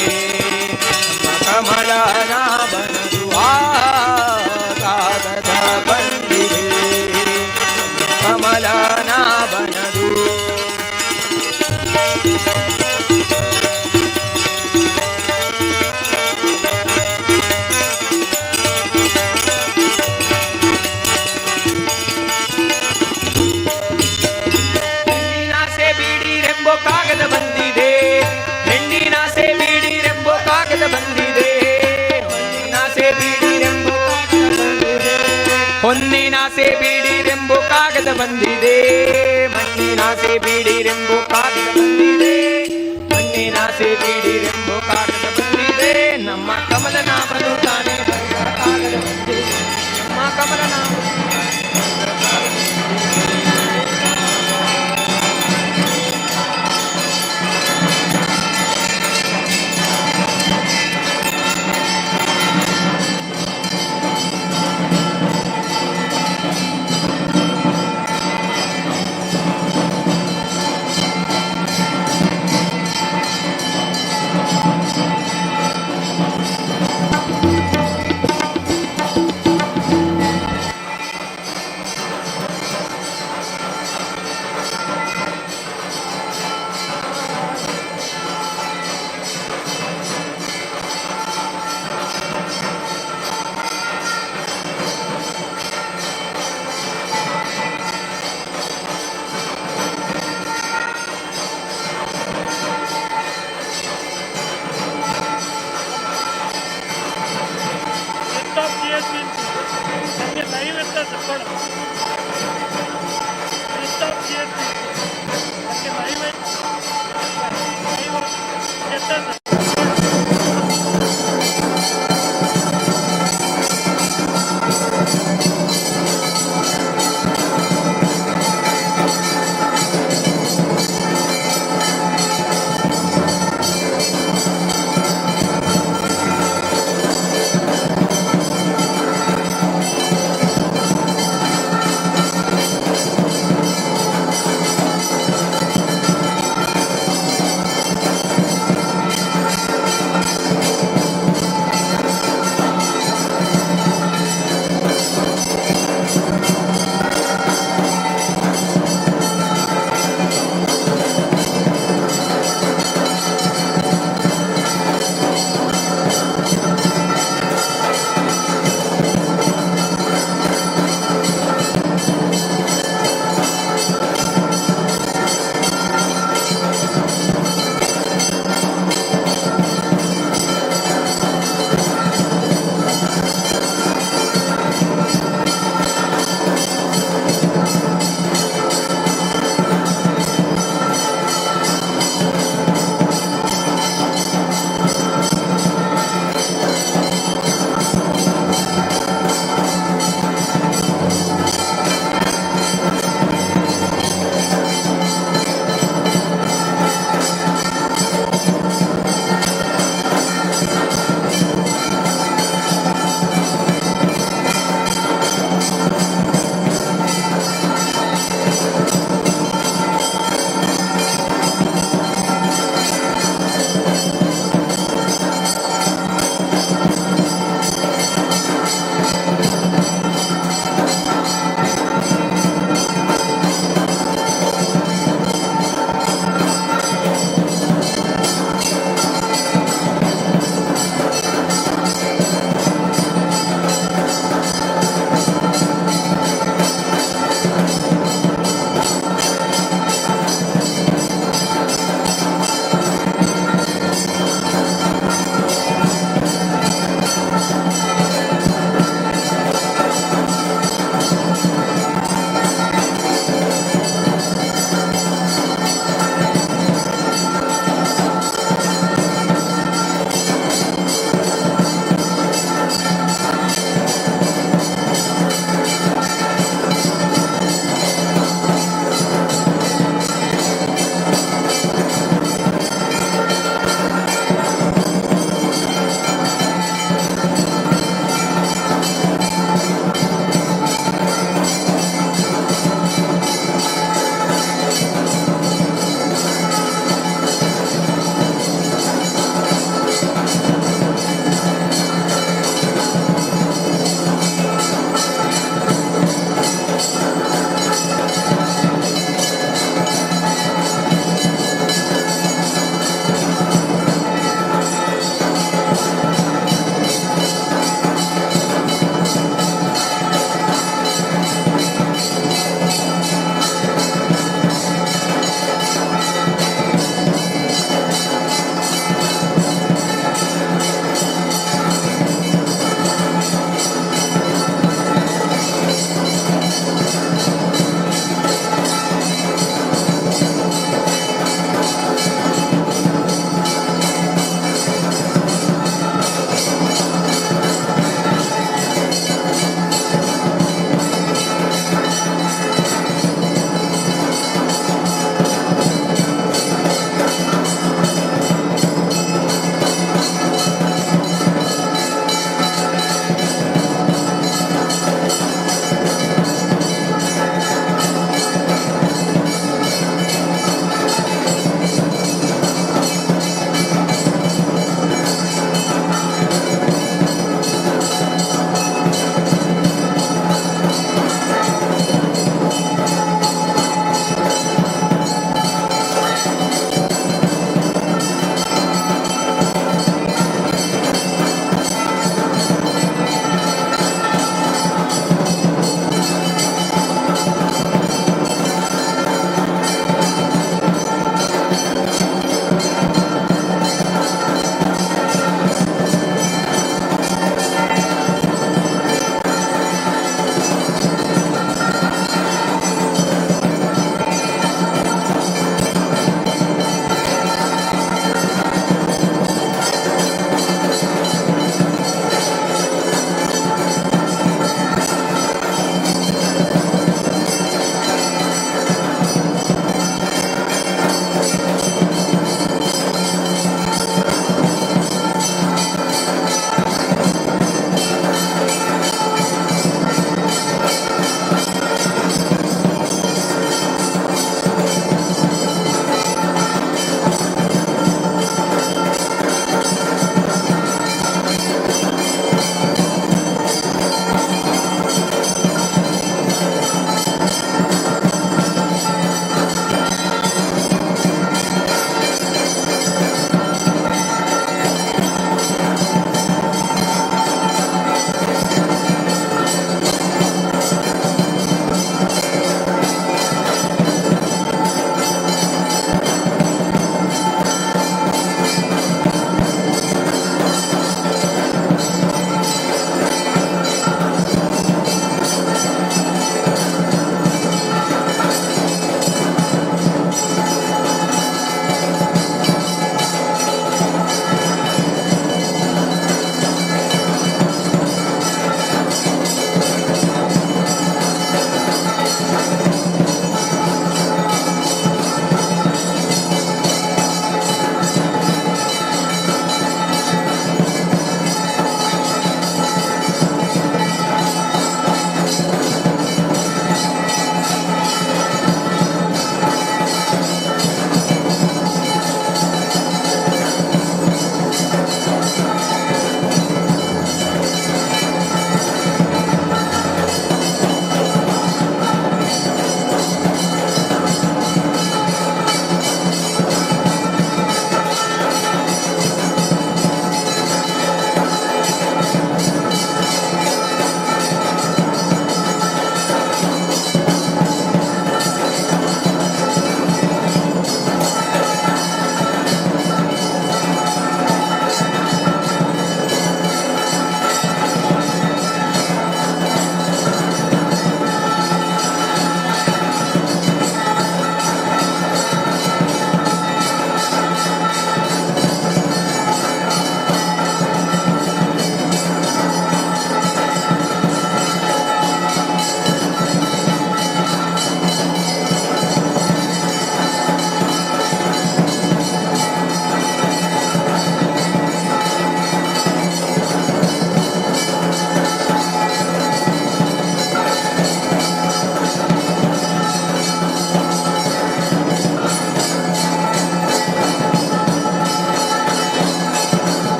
D: ನಮ್ಮ ಕಮಲನಾಭನದು ಕಾಗದ ಬಂದಿದೆ ಕಮಲನಾಭನದು ಹೆಣ್ಣಿನಾಸೆ ಬೀಡಿರೆಂಬೋ ಕಾಗದ ಬಂದಿದೆ ಹೆಣ್ಣಿನಾಸೆ ಬೀಡಿರೆಂಬೋ ಕಾಗದ ಬಂದಿದೆ ಹೊನ್ನಿನಾಸೆ ಬೀಡಿರೆಂಬೋ ಹೊನ್ನಿನಾಸೆ ಬೀಡಿರೆಂಬೋ ಕಾಗದ ಬಂದಿದೆ ಮಣ್ಣಿನಾಸೆ ಬೀಡಿರೆಂಬೋ ಕಾಗದ ಬಂದಿದೆ ಮಣ್ಣಿನಾಸೆ ಬೀಡಿರೆಂಬೋ ಕಾಗದ ಬಂದಿದೆ ನಮ್ಮ ಕಮಲನಾಭನು ತಾನೇ ಬರೆದ ಕಾಗದ ಬಂದಿದೆ ನಮ್ಮ ಕಮಲನಾಭ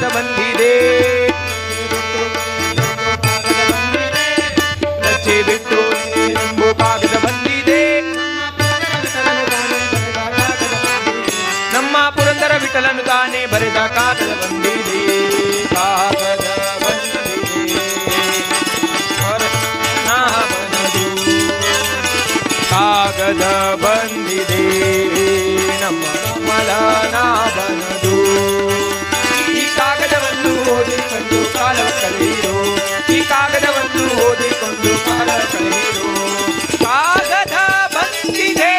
D: कागद बंदी दे लच्छे बिट्टू लिंबू कागद बंदी दे ನಮ್ಮ ಪುರಂದರ ವಿಠಲನು ತಾನೇ ಬರೆದ ಕಾಗದ ಬಂದಿದೆ ಕಾಗದ ಬಂದಿದೆ ನಾವನದು ಕಾಗದ ಬಂದಿದೆ ನಮ್ಮ ಕಮಲನಾಭನದು ಈ ಕಾಗದವನ್ನು ಓದಿಕೊಂಡು ಕಾಲ ಕಳೆಯಿರು ಈ ಕಾಗದವನ್ನು ಓದಿಕೊಂಡು ಕಾಲ ಕಳೆಯಿರು ಕಾಗದ ಬಂದಿದೆ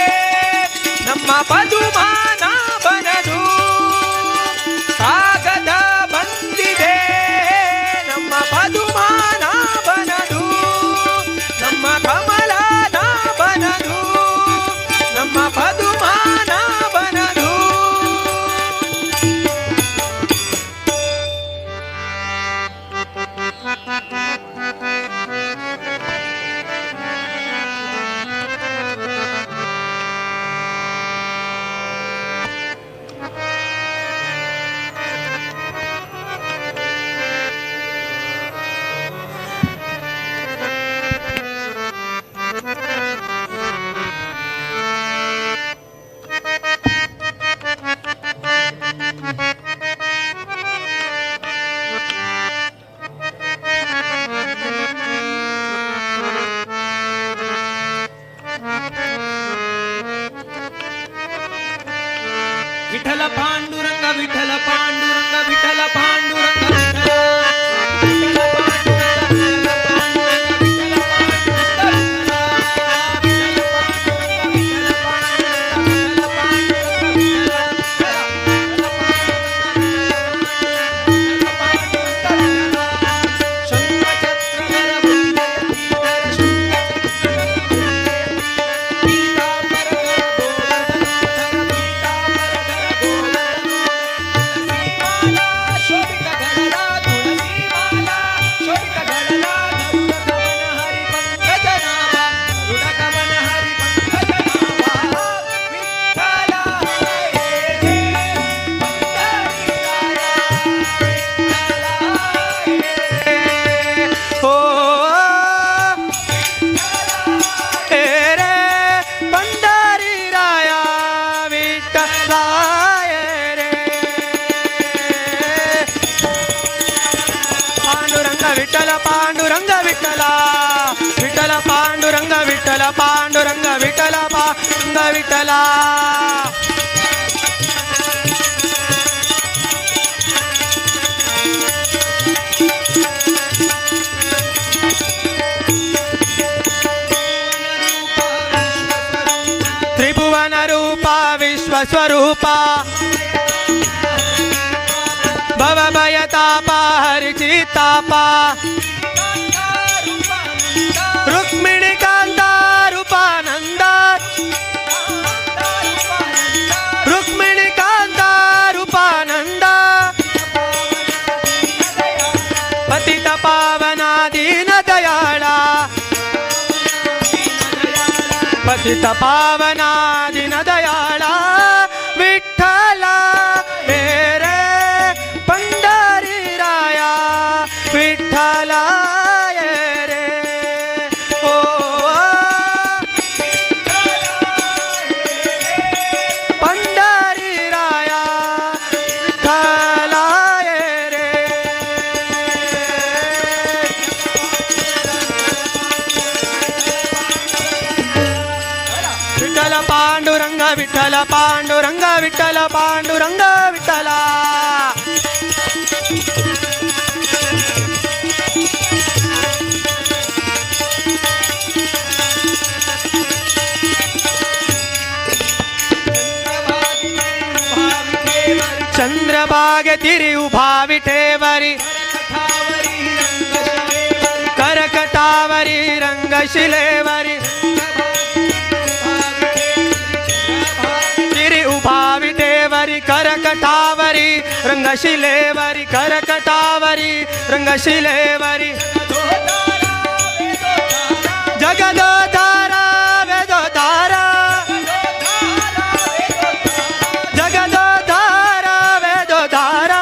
D: ನಮ್ಮ ಪದುಮಾನಾಭನದು ಕಾಗದ ಬಂದಿದೆ ನಮ್ಮ ಪದುಮಾನಾಭನದು ನಮ್ಮ ಕಮಲನಾಭನದು ನಮ್ಮ ಪದುಮಾನಾಭನದು विठ्ठल पांडुरंग विठ्ठल पांडुरंग विठ्ठल पांडुरंग विठ्ठल पांडुरंग विठ्ठला विठ्ठल पांडुरंग विठ्ठल पांडुरंग विठ्ठल पांडुरंग विठ्ठला त्रिभुवन रूपा विश्वस्वरूपा भवभयतापा हरिचितापा रुक्मिणी कांता रूपानंदा रुक्मिणी कांता रूपानंदा पतित पावना दीन दयाळा पतित पावना दीन दयाळा विठ्ठला विठ्ठला रे ओ पंढरी राया विठ्ठला रे विठ्ठल पांडुरंग विठ्ठल पांडुरंग विठ्ठल पांडुरंग विठ्ठला चंद्रभागे तिरी उभा विठेवरी करकटावरी रंगशिलेवरी तिरी उभा विठेवरी करकटावरी रंगशिलेवरी करकटावरी रंगशिलेवरी जगदोधारा वेदोधारा जगदोधारा वेदोधारा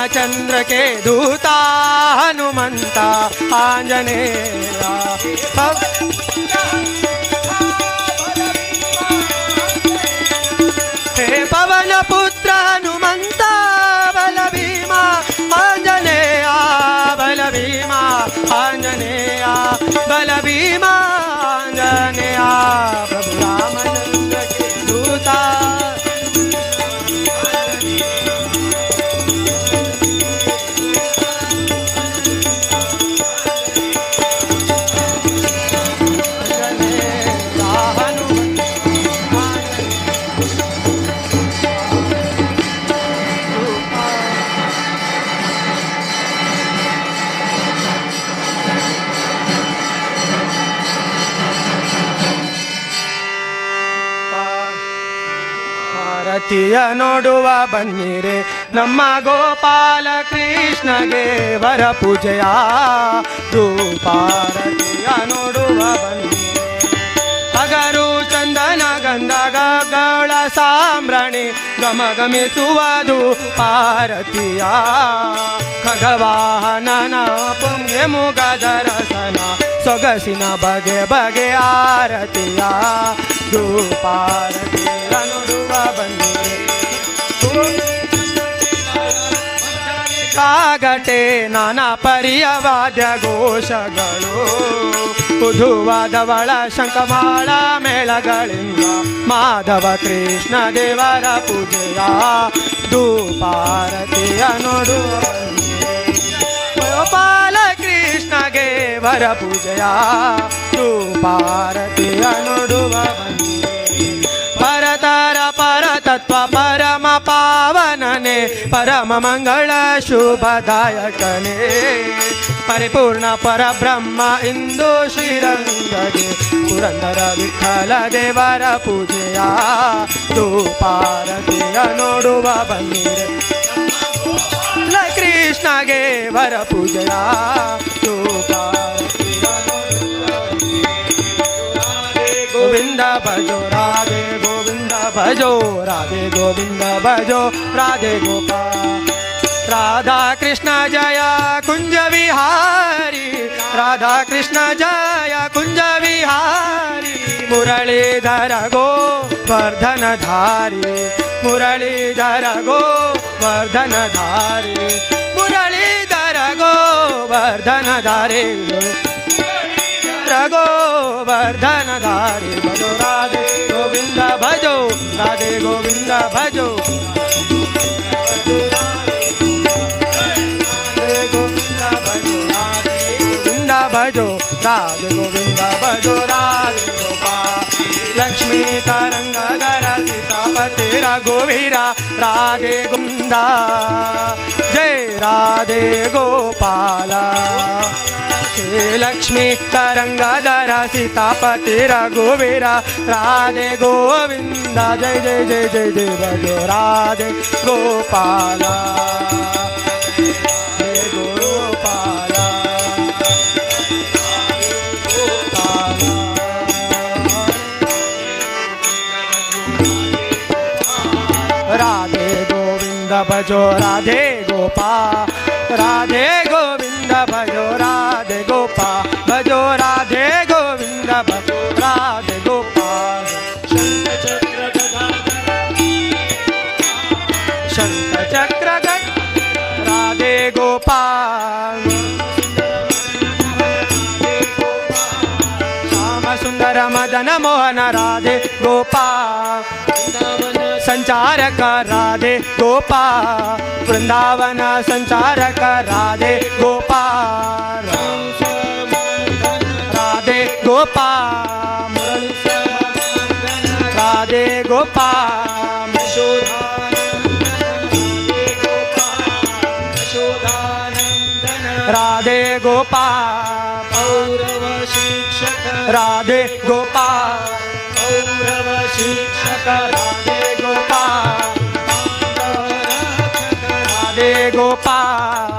D: रामचंद्र के दूता हनुमंत आंजनेय हे पवन पुत्र हनुमंत बल भीमा आंजनेय बल भीमा आंजनेय बल भीमा आंजनेय प्रभु रामचंद्र के दूता ಭಾರತೀಯ ನೋಡುವ ಬನ್ನಿರೆ ನಮ್ಮ ಗೋಪಾಲ ಕೃಷ್ಣಗೆ ವರ ಪೂಜೆಯ ಧೂಪಾರತಿಯ ನೋಡುವ ಬನ್ನಿರೆ ಅಗರು ಚಂದನ ಗಂಧ ಗಗಳ ಸಾಂಬ್ರಣಿ ಗಮಗಮಿಸುವುದು ಪಾರತಿಯ ಖಗವಾಹನನ ಪುಣ್ಯ ಮುಗದ ರಸನ ಸೊಗಸಿನ ಬಗೆ ಬಗೆ ಆರತಿಯ ಧೂಪಾರತಿಯ ನೋಡುವ ಬನ್ನಿರೆ ಕಾಗಟೆ ನಾನಾ ಪರಿಯ ವಾದ್ಯ ಘೋಷಗಳು ಉಧುವಾದವಳ ಶಂಖಮಾಳ ಮೇಳಗಳಿಂದ ಮಾಧವ ಕೃಷ್ಣ ದೇವರ ಪೂಜೆಯ ಧೂಪಾರತಿಯ ನೋಡುವ ಗೋಪಾಲ ಕೃಷ್ಣಗೆ ವರ ಪೂಜೆಯ ಧೂಪಾರತಿಯ ನೋಡುವ ಪರತರ ಪರತತ್ವ ಪರಮ ಪಾವನನೆ ಪರಮ ಮಂಗಳ ಶುಭದಾಯಕನೇ ಪರಿಪೂರ್ಣ ಪರಬ್ರಹ್ಮ ಇಂದು ಶ್ರೀರಂಗಗೆ ಪುರಂದರ ವಿಠಲ ದೇವರ ಪೂಜೆಯ ಧೂಪಾರತಿಯ ನೋಡುವ ಬನ್ನಿರೆ ಕೃಷ್ಣಗೆ ವರ ಪೂಜೆಯ ಧೂಪಾರತಿಯ ಗೋವಿಂದ ಭಜೋ ರಾಧೆ ಗೋವಿಂದ ಭಜೋ ರಾಧೆ ಗೋವಿಂದ ಭಜೋ ರಾಧೆ ಗೋಪಾಲ राधा कृष्ण जय कुंज विहारी राधा कृष्ण जय कुंज विहारी मुरलीधर गो वर्धन धारी मुरलीधर गो वर्धन धारी मुरलीधर गो वर्धन धारी गो वर्धन धारी भजो राधे गोविंद भजो राधे गोविंद भजो भजो राधे गोविंद भजो राधे गोपाल लक्ष्मी तरंगधर सीतापति रघुवीरा राधे गोविंद जय राधे गोपाल श्री लक्ष्मी तरंगधर सीतापति रघुवीरा राधे गोविंद जय जय जय जय जय भजो राधे गोपाल राधे गोविंद भजो राधे गोपाल राधे गोविंद भजो राधे गोपाल भजो राधे गोविंद भजो राधे गोपाल शंख चक्र राधे गोपाल श्याम सुंदर मदन मोहन राधे गोपाल संचारक राधे गोपाल वृंदावन संचारक राधे गोपाल राधे गोपाल राधे गोपाल राधे गोपाल पौरव शिक्षक राधे गोपाल पौरव शिक्षक राधे गोपाल राधे गोपाल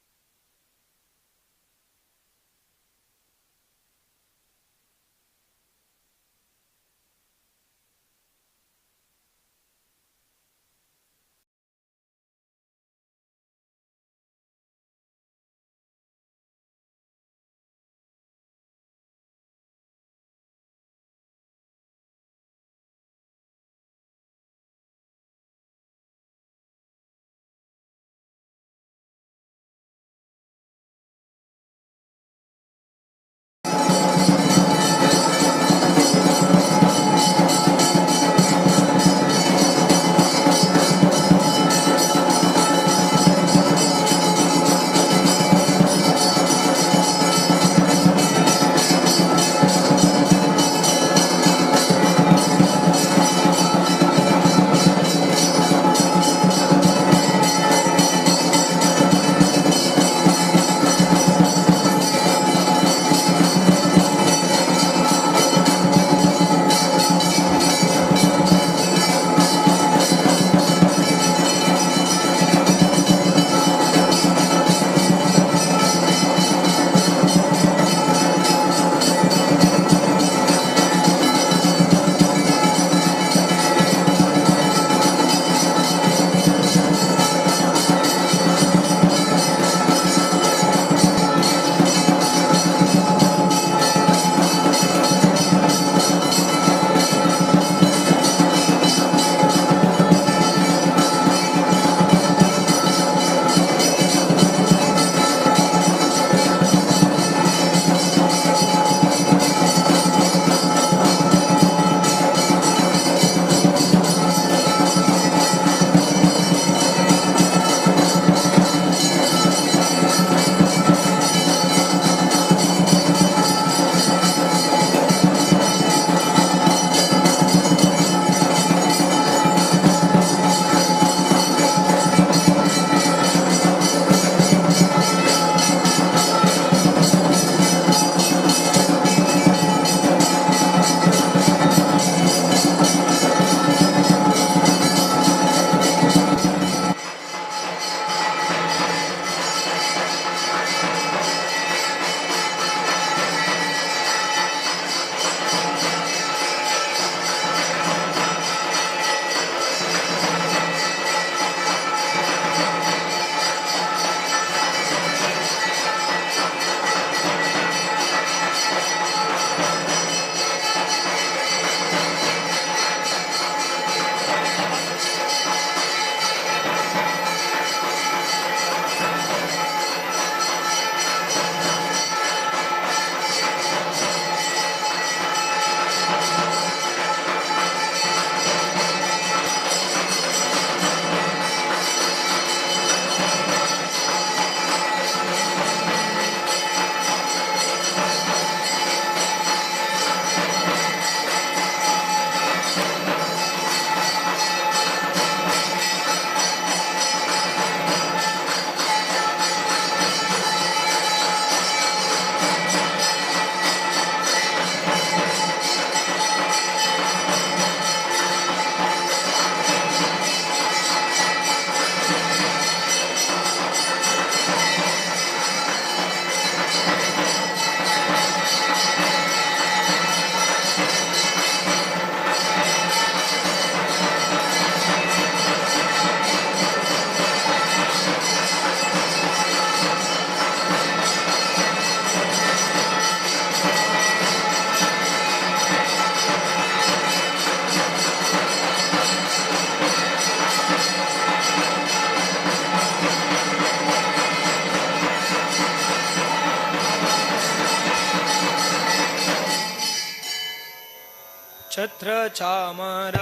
C: ಛತ್ರ ಚಾಮರ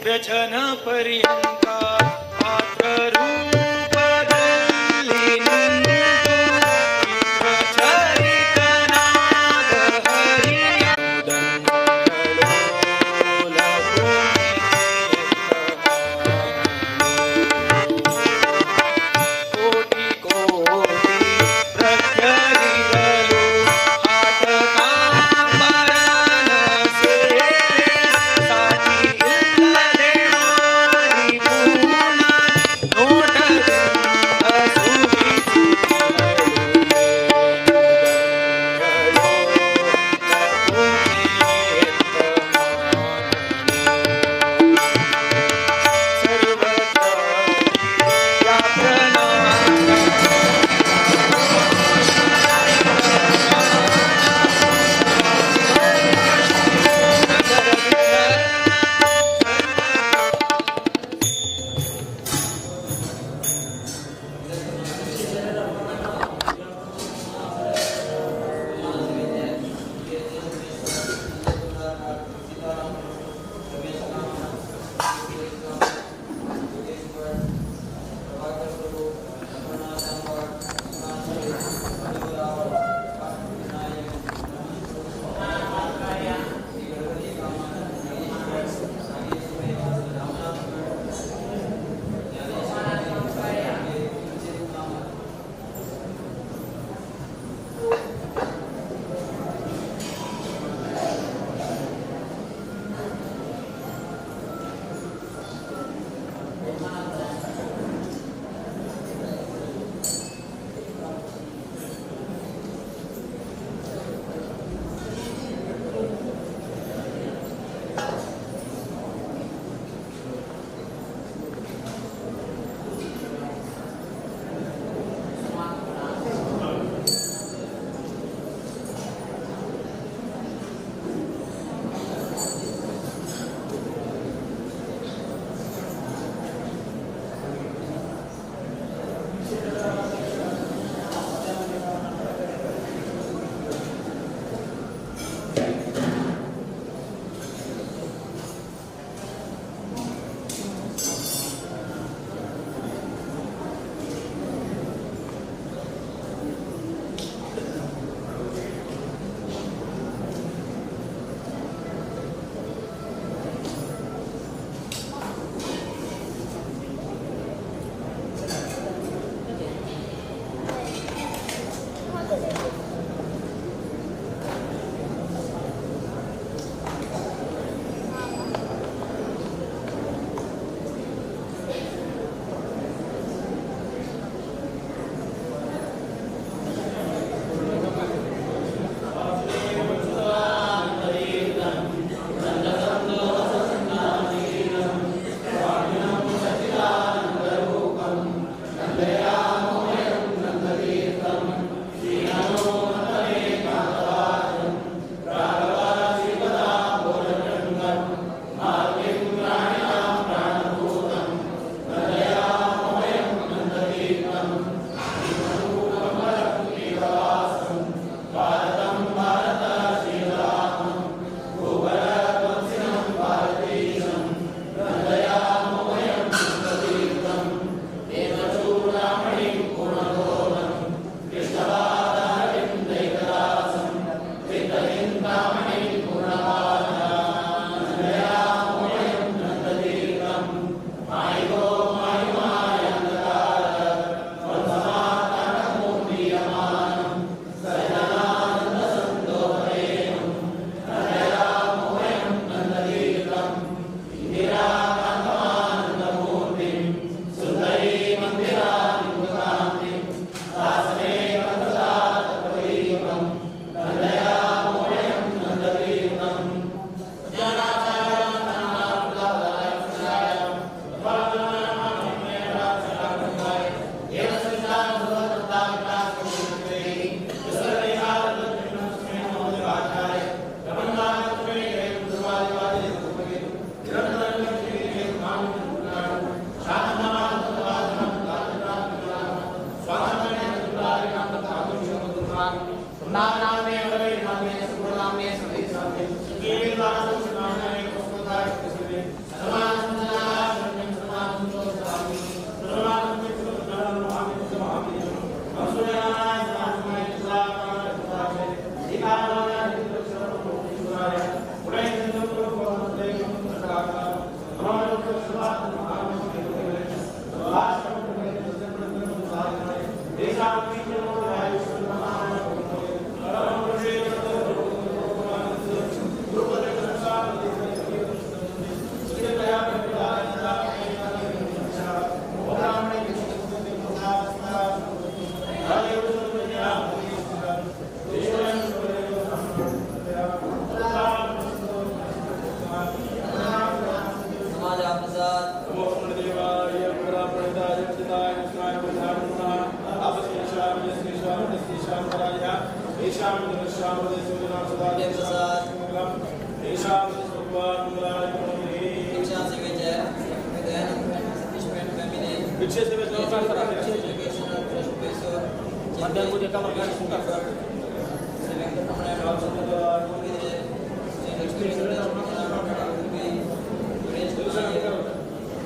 C: ವ್ಯಜನ ಪರ್ಯಂತ ಮಾತ್ರ ರೂಪದಲ್ಲಿ ನಿಂತು ಚರಿತನಾದ ಹರಿಯ ಕೋಟಿ ಕೋಟಿ ಪ್ರಜ್ಞರಿರಲು ಆಟಕಾಂಬರನ ಸೇವೆ ಸಾಟಿ ಇಲ್ಲದೆ ಮಾರಿ ಪೂರ್ಣ ನೋಟದೆ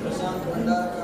C: प्रशांत भंडार